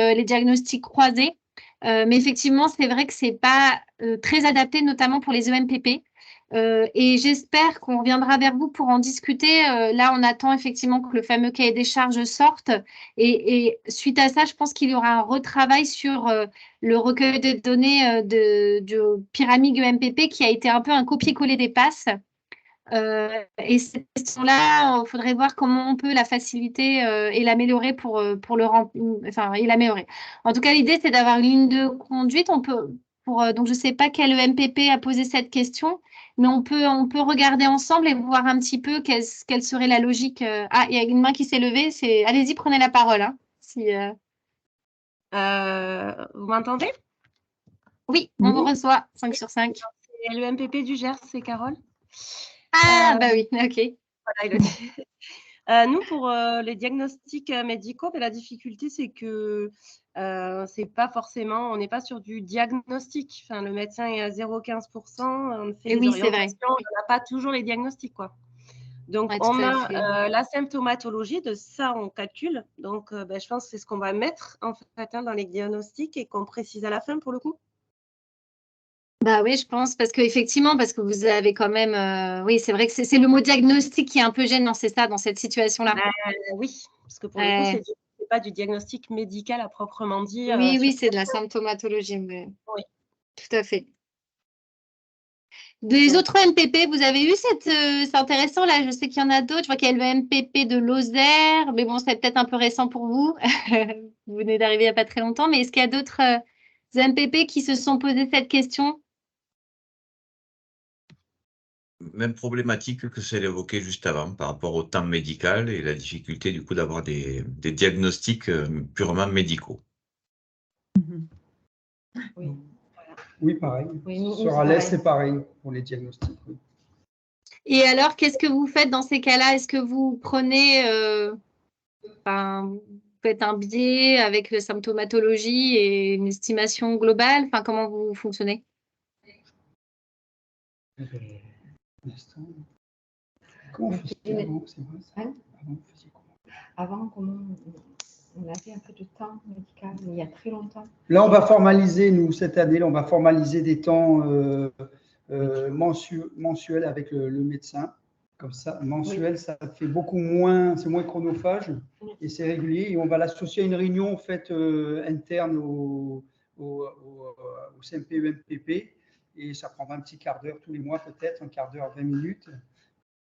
croisés. Mais effectivement, c'est vrai que ce n'est pas très adapté, notamment pour les EMPP. Et j'espère qu'on reviendra vers vous pour en discuter. Là, on attend effectivement que le fameux cahier des charges sorte. Et suite à ça, je pense qu'il y aura un retravail sur le recueil de données de pyramide EMPP qui a été un peu un copier-coller des passes. Et cette question-là, il faudrait voir comment on peut la faciliter et l'améliorer pour l'améliorer. En tout cas, l'idée, c'est d'avoir une ligne de conduite. Donc, je ne sais pas quel EMPP a posé cette question, mais on peut regarder ensemble et voir un petit peu quelle serait la logique. Ah, il y a une main qui s'est levée. Allez-y, prenez la parole. Hein, vous m'entendez? Oui, on vous reçoit, 5 sur 5. C'est le MPP du Gers, c'est Carole. Ah, bah oui, ok. Voilà, nous, pour les diagnostics médicaux, la difficulté, c'est que c'est pas forcément, on n'est pas sur du diagnostic. Enfin, le médecin est à 0,15%, on fait des orientations, on n'a pas toujours les diagnostics, quoi. Donc, on a la symptomatologie, de ça, on calcule. Donc, je pense que c'est ce qu'on va mettre en fait dans les diagnostics et qu'on précise à la fin, pour le coup. Bah oui, je pense, parce que vous avez quand même… oui, c'est vrai que c'est le mot diagnostic qui est un peu gênant, c'est ça, dans cette situation-là. Oui, parce que pour le coup, c'est pas du diagnostic médical à proprement dit. Oui, c'est de la symptomatologie. Mais… Oui. Tout à fait. Des autres MPP, vous avez eu c'est intéressant, là, je sais qu'il y en a d'autres. Je vois qu'il y a le MPP de Lozère, mais bon, c'est peut-être un peu récent pour vous. Vous venez d'arriver il n'y a pas très longtemps, mais est-ce qu'il y a d'autres MPP qui se sont posé cette question? Même problématique que celle évoquée juste avant par rapport au temps médical et la difficulté du coup d'avoir des diagnostics purement médicaux. Oui, oui pareil. Sur Alès, c'est pareil pour les diagnostics. Oui. Et alors, qu'est-ce que vous faites dans ces cas-là? Est-ce que vous prenez, vous faites un biais avec la symptomatologie et une estimation globale? Enfin, comment vous fonctionnez? Comment on faisait avant? C'est vrai, ça. Avant, comment on avait un peu de temps médical, mais il y a très longtemps. Là, on va formaliser, nous, cette année, on va formaliser des temps mensuels avec le médecin. Comme ça, mensuel, ça fait beaucoup moins, c'est moins chronophage et c'est régulier. Et on va l'associer à une réunion en fait, interne au CMP-EMPP. Et ça prendra un petit quart d'heure tous les mois, peut-être, un quart d'heure, 20 minutes.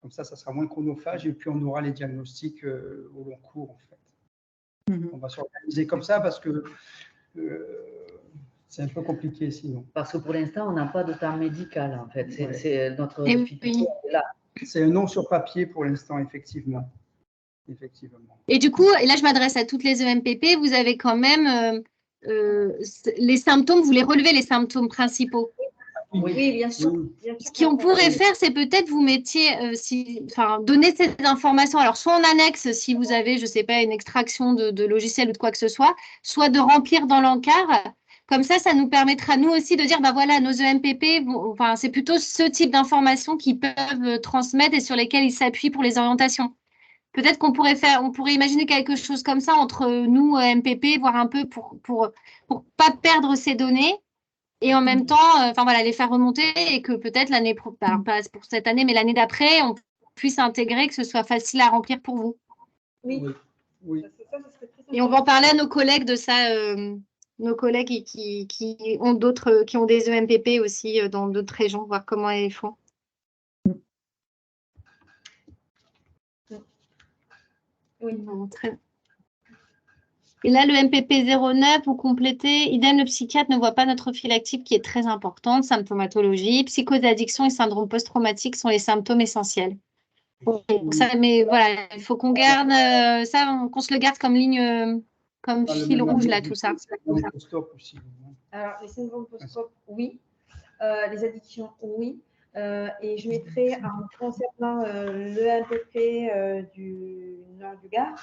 Comme ça sera moins chronophage et puis on aura les diagnostics au long cours, en fait. On va s'organiser comme ça parce que c'est un peu compliqué sinon. Parce que pour l'instant, on n'a pas de temps médical, en fait. C'est notre difficulté là. C'est un nom sur papier pour l'instant, effectivement. Et du coup, et là, je m'adresse à toutes les EMPP, vous avez quand même les symptômes, vous les relevez, les symptômes principaux. Oui, bien sûr. Ce qu'on pourrait faire, c'est peut-être vous mettiez, donner ces informations. Alors, soit en annexe, si vous avez, je ne sais pas, une extraction de logiciel ou de quoi que ce soit de remplir dans l'encart. Comme ça nous permettra, nous aussi, de dire, voilà, nos EMPP, c'est plutôt ce type d'informations qu'ils peuvent transmettre et sur lesquelles ils s'appuient pour les orientations. Peut-être qu'on pourrait imaginer quelque chose comme ça entre nous, MPP, voir un peu pour pas perdre ces données et en même temps, les faire remonter et que peut-être l'année, pas pour cette année, mais l'année d'après, on puisse intégrer, que ce soit facile à remplir pour vous. Oui. Et on va en parler à nos collègues de ça, nos collègues qui ont des EMPP aussi dans d'autres régions, voir comment ils font. Oui. Bon, très... Et là, le MPP 09, vous complétez. Idem, le psychiatre ne voit pas notre fil actif qui est très importante. Symptomatologie, psychose d'addiction et syndrome post-traumatique sont les symptômes essentiels. Donc, ça, mais voilà, il faut qu'on garde qu'on se le garde comme ligne, comme fil rouge, là, tout ça. Alors, les syndromes post-stroke, oui. Les addictions, oui. Et je mettrais en concernant le MPP du nord du Gard,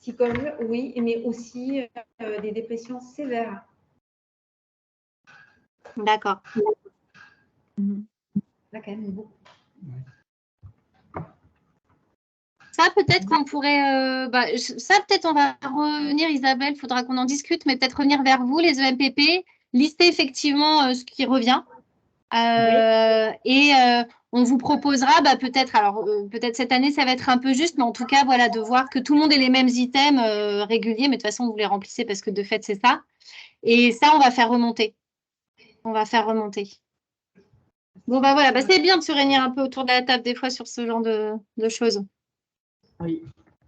psychose, oui, mais aussi des dépressions sévères. D'accord. Là, quand même, beaucoup. Ça, peut-être qu'on pourrait, ça, peut-être on va revenir, Isabelle, il faudra qu'on en discute, mais peut-être revenir vers vous, les EMPP, lister effectivement ce qui revient. Et on vous proposera peut-être, alors peut-être cette année, ça va être un peu juste, mais en tout cas, voilà, de voir que tout le monde ait les mêmes items réguliers, mais de toute façon, vous les remplissez parce que de fait, c'est ça. Et ça, on va faire remonter. On va faire remonter. Bon, voilà, c'est bien de se réunir un peu autour de la table des fois sur ce genre de choses. Oui,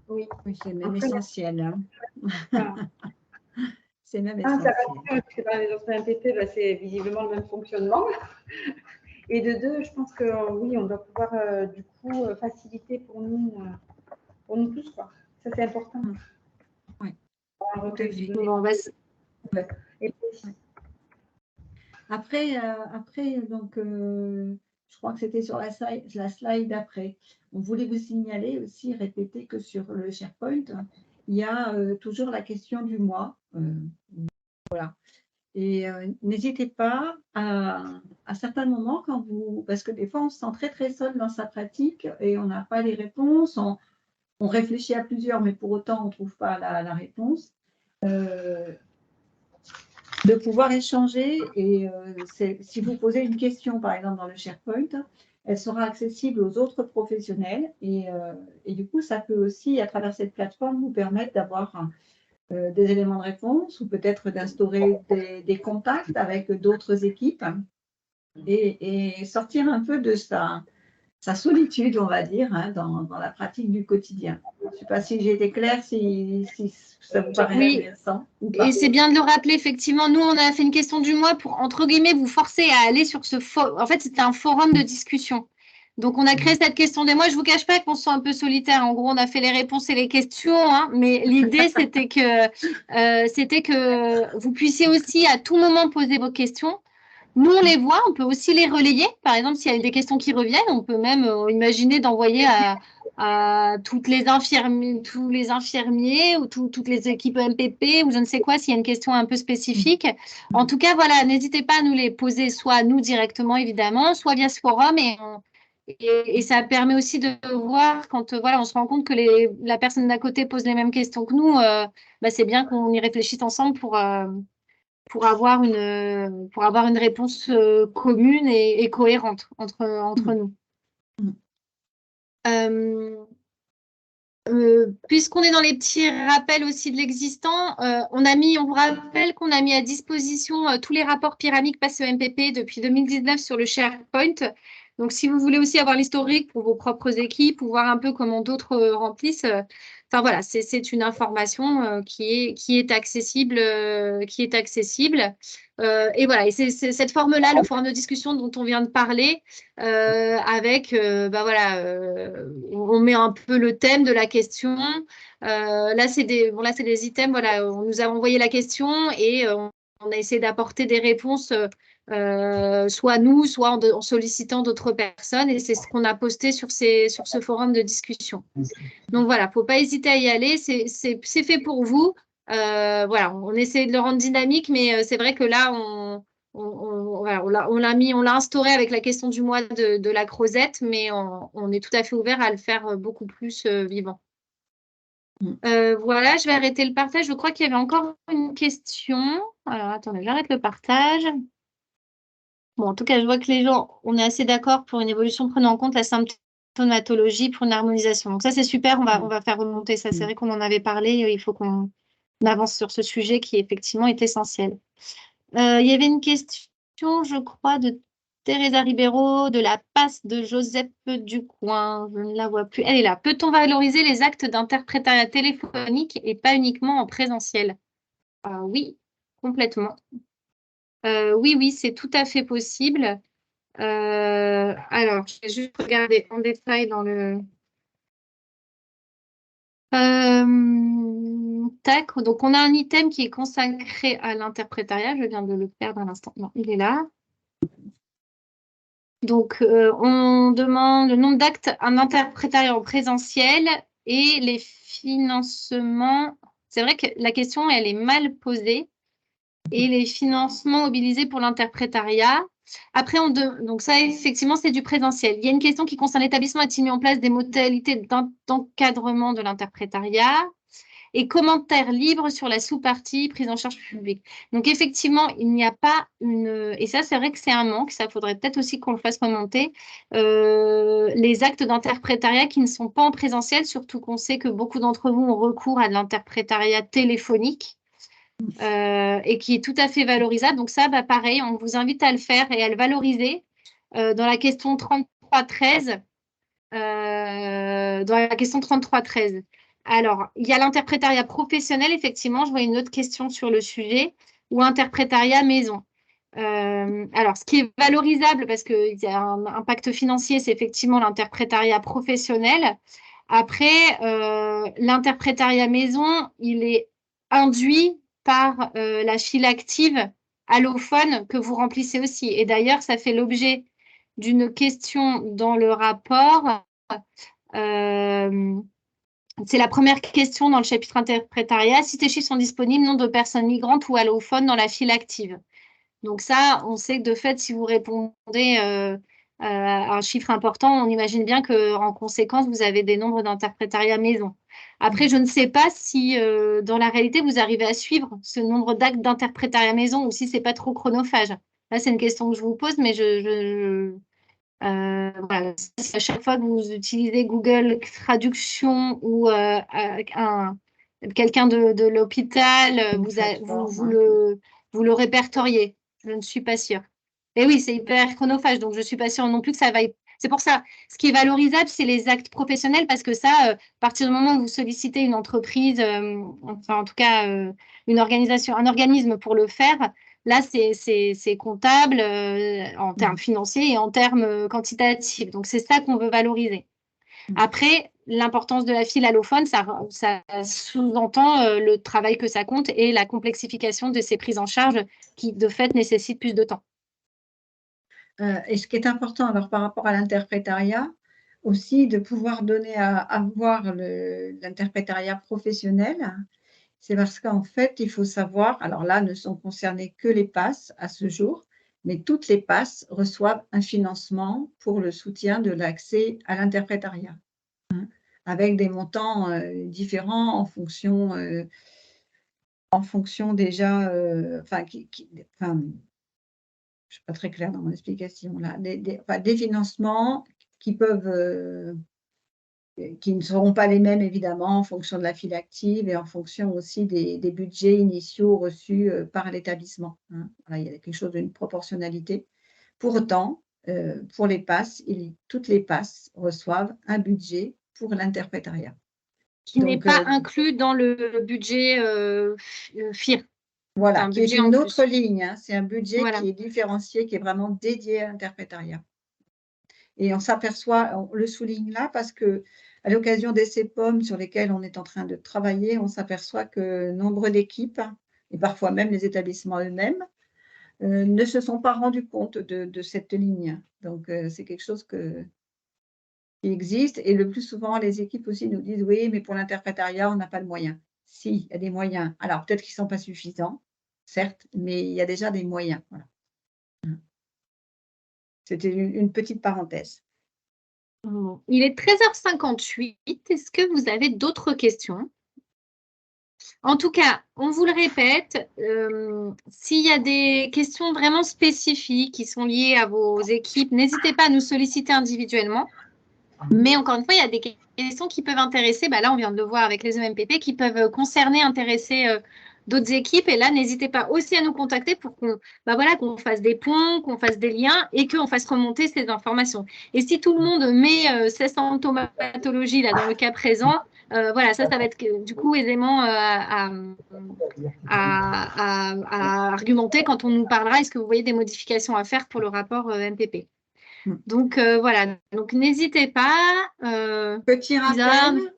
oui, c'est même essentiel. Voilà. C'est même Ça essentiel. parce que dans les autres MPP, c'est visiblement le même fonctionnement. Et de deux, je pense que oui, on doit pouvoir du coup faciliter pour nous tous, quoi. Ça, c'est important. Oui. Après, donc, je crois que c'était sur la slide d'après. On voulait vous signaler aussi, répéter que sur le SharePoint, il y a toujours la question du mois. Voilà. Et n'hésitez pas à certains moments, parce que des fois, on se sent très, très seul dans sa pratique et on n'a pas les réponses. On réfléchit à plusieurs, mais pour autant, on ne trouve pas la réponse. De pouvoir échanger et si vous posez une question, par exemple, dans le SharePoint, elle sera accessible aux autres professionnels et du coup, ça peut aussi, à travers cette plateforme, vous permettre d'avoir des éléments de réponse ou peut-être d'instaurer des contacts avec d'autres équipes et sortir un peu de sa solitude, on va dire, dans la pratique du quotidien. Je ne sais pas si j'ai été claire, si ça vous paraît intéressant ou pas. Et c'est bien de le rappeler, effectivement. Nous, on a fait une question du mois pour, entre guillemets, vous forcer à aller sur ce forum. En fait, c'était un forum de discussion. Donc, on a créé cette question des mois. Je ne vous cache pas qu'on se sent un peu solitaire. En gros, on a fait les réponses et les questions, hein, mais l'idée, c'était que vous puissiez aussi à tout moment poser vos questions. Nous, on les voit, on peut aussi les relayer. Par exemple, s'il y a des questions qui reviennent, on peut même imaginer d'envoyer à toutes les infirmiers, tous les infirmiers ou toutes les équipes MPP ou je ne sais quoi, s'il y a une question un peu spécifique. En tout cas, voilà, n'hésitez pas à nous les poser, soit à nous directement, évidemment, soit via ce forum. Et ça permet aussi de voir quand on se rend compte que la personne d'à côté pose les mêmes questions que nous, c'est bien qu'on y réfléchisse ensemble pour avoir une réponse commune et cohérente entre nous. Puisqu'on est dans les petits rappels aussi de l'existant, on vous rappelle qu'on a mis à disposition tous les rapports pyramiques passés au MPP depuis 2019 sur le SharePoint. Donc, si vous voulez aussi avoir l'historique pour vos propres équipes ou voir un peu comment d'autres remplissent, enfin voilà, c'est une information qui est accessible, et voilà, et c'est cette forme-là, le forum de discussion dont on vient de parler, avec, on met un peu le thème de la question. Là, c'est des items, voilà, on nous a envoyé la question et on a essayé d'apporter des réponses, soit nous, soit en sollicitant d'autres personnes, et c'est ce qu'on a posté sur ce forum de discussion. Donc voilà, il ne faut pas hésiter à y aller, c'est fait pour vous. Voilà, on essaie de le rendre dynamique, mais c'est vrai que là, on l'a instauré avec la question du mois de la Crozette, mais on est tout à fait ouvert à le faire beaucoup plus vivant. Voilà, je vais arrêter le partage. Je crois qu'il y avait encore une question. Alors, attendez, j'arrête le partage. Bon, en tout cas, je vois que les gens, on est assez d'accord pour une évolution prenant en compte la symptomatologie pour une harmonisation. Donc ça, c'est super, on va faire remonter ça. C'est vrai qu'on en avait parlé, il faut qu'on avance sur ce sujet qui effectivement est essentiel. Il y avait une question, je crois, de Teresa Ribeiro, de la passe de Joseph Ducoin. Je ne la vois plus. Elle est là. Peut-on valoriser les actes d'interprétariat téléphonique et pas uniquement en présentiel? Oui, complètement. Oui, c'est tout à fait possible. Alors, je vais juste regarder en détail dans le… tac, donc on a un item qui est consacré à l'interprétariat. Je viens de le perdre à l'instant. Non, il est là. Donc, on demande le nombre d'actes en interprétariat en présentiel et les financements. C'est vrai que la question, elle est mal posée. Et les financements mobilisés pour l'interprétariat. Après, donc ça, effectivement, c'est du présentiel. Il y a une question qui concerne l'établissement. A-t-il mis en place des modalités d'encadrement de l'interprétariat? Et commentaires libres sur la sous-partie prise en charge publique. Donc, effectivement, il n'y a pas une... Et ça, c'est vrai que c'est un manque. Ça faudrait peut-être aussi qu'on le fasse remonter. Les actes d'interprétariat qui ne sont pas en présentiel, surtout qu'on sait que beaucoup d'entre vous ont recours à de l'interprétariat téléphonique. Et qui est tout à fait valorisable. Donc ça, pareil, on vous invite à le faire et à le valoriser. Dans la question 33-13, alors, il y a l'interprétariat professionnel, effectivement, je vois une autre question sur le sujet, ou interprétariat maison. Alors, ce qui est valorisable, parce qu'il y a un impact financier, c'est effectivement l'interprétariat professionnel. Après, l'interprétariat maison, il est induit par la file active allophone que vous remplissez aussi. Et d'ailleurs, ça fait l'objet d'une question dans le rapport. C'est la première question dans le chapitre interprétariat. Si ces chiffres sont disponibles, nombre de personnes migrantes ou allophones dans la file active. Donc ça, on sait que de fait, si vous répondez à un chiffre important, on imagine bien qu'en conséquence, vous avez des nombres d'interprétariat maison. Après, je ne sais pas si dans la réalité, vous arrivez à suivre ce nombre d'actes d'interprétariat maison ou si ce n'est pas trop chronophage. Là, c'est une question que je vous pose, mais voilà. Si à chaque fois que vous utilisez Google Traduction ou quelqu'un de l'hôpital, vous le répertoriez. Je ne suis pas sûre. Et oui, c'est hyper chronophage, donc je ne suis pas sûre non plus que ça va. C'est pour ça, ce qui est valorisable, c'est les actes professionnels, parce que ça, à partir du moment où vous sollicitez une entreprise, enfin en tout cas une organisation, un organisme pour le faire, là, c'est comptable en termes financiers et en termes quantitatifs. Donc, c'est ça qu'on veut valoriser. Après, l'importance de la file allophone, ça sous-entend le travail que ça compte et la complexification de ces prises en charge qui, de fait, nécessitent plus de temps. Et ce qui est important, alors, par rapport à l'interprétariat, aussi de pouvoir donner à voir l'interprétariat professionnel, c'est parce qu'en fait, il faut savoir, alors là, ne sont concernées que les PASS à ce jour, mais toutes les PASS reçoivent un financement pour le soutien de l'accès à l'interprétariat, hein, avec des montants différents en fonction déjà, enfin, je ne suis pas très claire dans mon explication là, des financements qui peuvent... qui ne seront pas les mêmes, évidemment, en fonction de la file active et en fonction aussi des budgets initiaux reçus par l'établissement, hein. Voilà, il y a quelque chose d'une proportionnalité. Pour autant, pour les PASS, toutes les PASS reçoivent un budget pour l'interprétariat. Qui n'est pas inclus dans le budget FIR. Voilà, qui est une autre ligne, hein. C'est un budget qui est différencié, qui est vraiment dédié à l'interprétariat. Et on s'aperçoit, on le souligne là parce que à l'occasion des CEPOM sur lesquels on est en train de travailler, on s'aperçoit que nombre d'équipes, et parfois même les établissements eux-mêmes, ne se sont pas rendus compte de cette ligne. Donc, c'est quelque chose qui existe. Et le plus souvent, les équipes aussi nous disent « Oui, mais pour l'interprétariat, on n'a pas de moyens. » Si, il y a des moyens. Alors, peut-être qu'ils ne sont pas suffisants, certes, mais il y a déjà des moyens. Voilà. C'était une petite parenthèse. Il est 13h58. Est-ce que vous avez d'autres questions? En tout cas, on vous le répète, s'il y a des questions vraiment spécifiques qui sont liées à vos équipes, n'hésitez pas à nous solliciter individuellement. Mais encore une fois, il y a des questions qui peuvent intéresser, là on vient de le voir avec les EMPP, qui peuvent concerner, intéresser d'autres équipes. Et là, n'hésitez pas aussi à nous contacter pour qu'on fasse des ponts, qu'on fasse des liens et qu'on fasse remonter ces informations. Et si tout le monde met ces symptomatologies là dans le cas présent, voilà, ça va être du coup aisément à argumenter quand on nous parlera. Est-ce que vous voyez des modifications à faire pour le rapport MPP? Donc, voilà. Donc, n'hésitez pas. Petit rappel.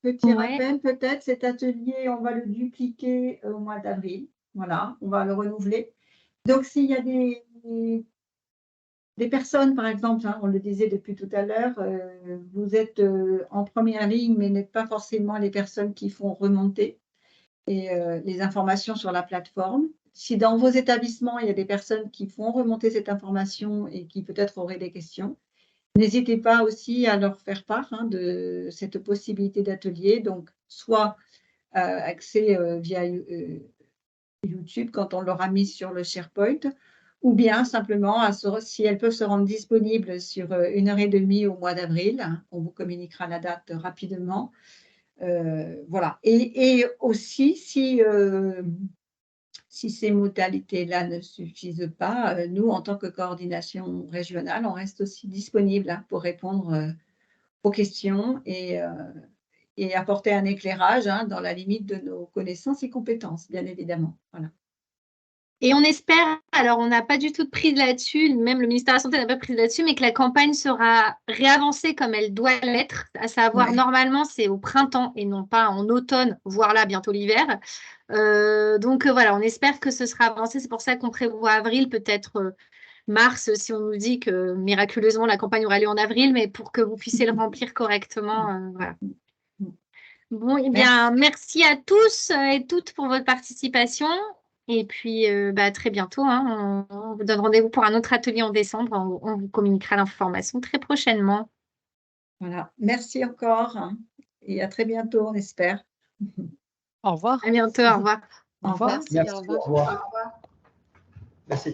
Petit rappel, peut-être, cet atelier, on va le dupliquer au mois d'avril. Voilà, on va le renouveler. Donc, s'il y a des personnes, par exemple, on le disait depuis tout à l'heure, vous êtes en première ligne, mais n'êtes pas forcément les personnes qui font remonter les informations sur la plateforme. Si dans vos établissements, il y a des personnes qui font remonter cette information et qui peut-être auraient des questions, n'hésitez pas aussi à leur faire part de cette possibilité d'atelier. Donc, soit accès via YouTube quand on l'aura mis sur le SharePoint, ou bien simplement, si elles peuvent se rendre disponibles sur 1h30 au mois d'avril, on vous communiquera la date rapidement. Voilà. Et aussi, si ces modalités-là ne suffisent pas, nous, en tant que coordination régionale, on reste aussi disponible pour répondre aux questions et apporter un éclairage dans la limite de nos connaissances et compétences, bien évidemment. Voilà. Et on espère, alors on n'a pas du tout de prise là-dessus, même le ministère de la Santé n'a pas de prise là-dessus, mais que la campagne sera réavancée comme elle doit l'être, à savoir normalement c'est au printemps et non pas en automne, voire là bientôt l'hiver. Donc voilà, on espère que ce sera avancé, c'est pour ça qu'on prévoit avril, peut-être mars, si on nous dit que miraculeusement la campagne aura lieu en avril, mais pour que vous puissiez le remplir correctement. Voilà. Bon, eh bien, merci à tous et toutes pour votre participation. Et puis, à très bientôt. On vous donne rendez-vous pour un autre atelier en décembre. On vous communiquera l'information très prochainement. Voilà. Merci encore et à très bientôt, on espère. Au revoir. À bientôt. Au revoir. Au revoir. Merci, au revoir. Merci.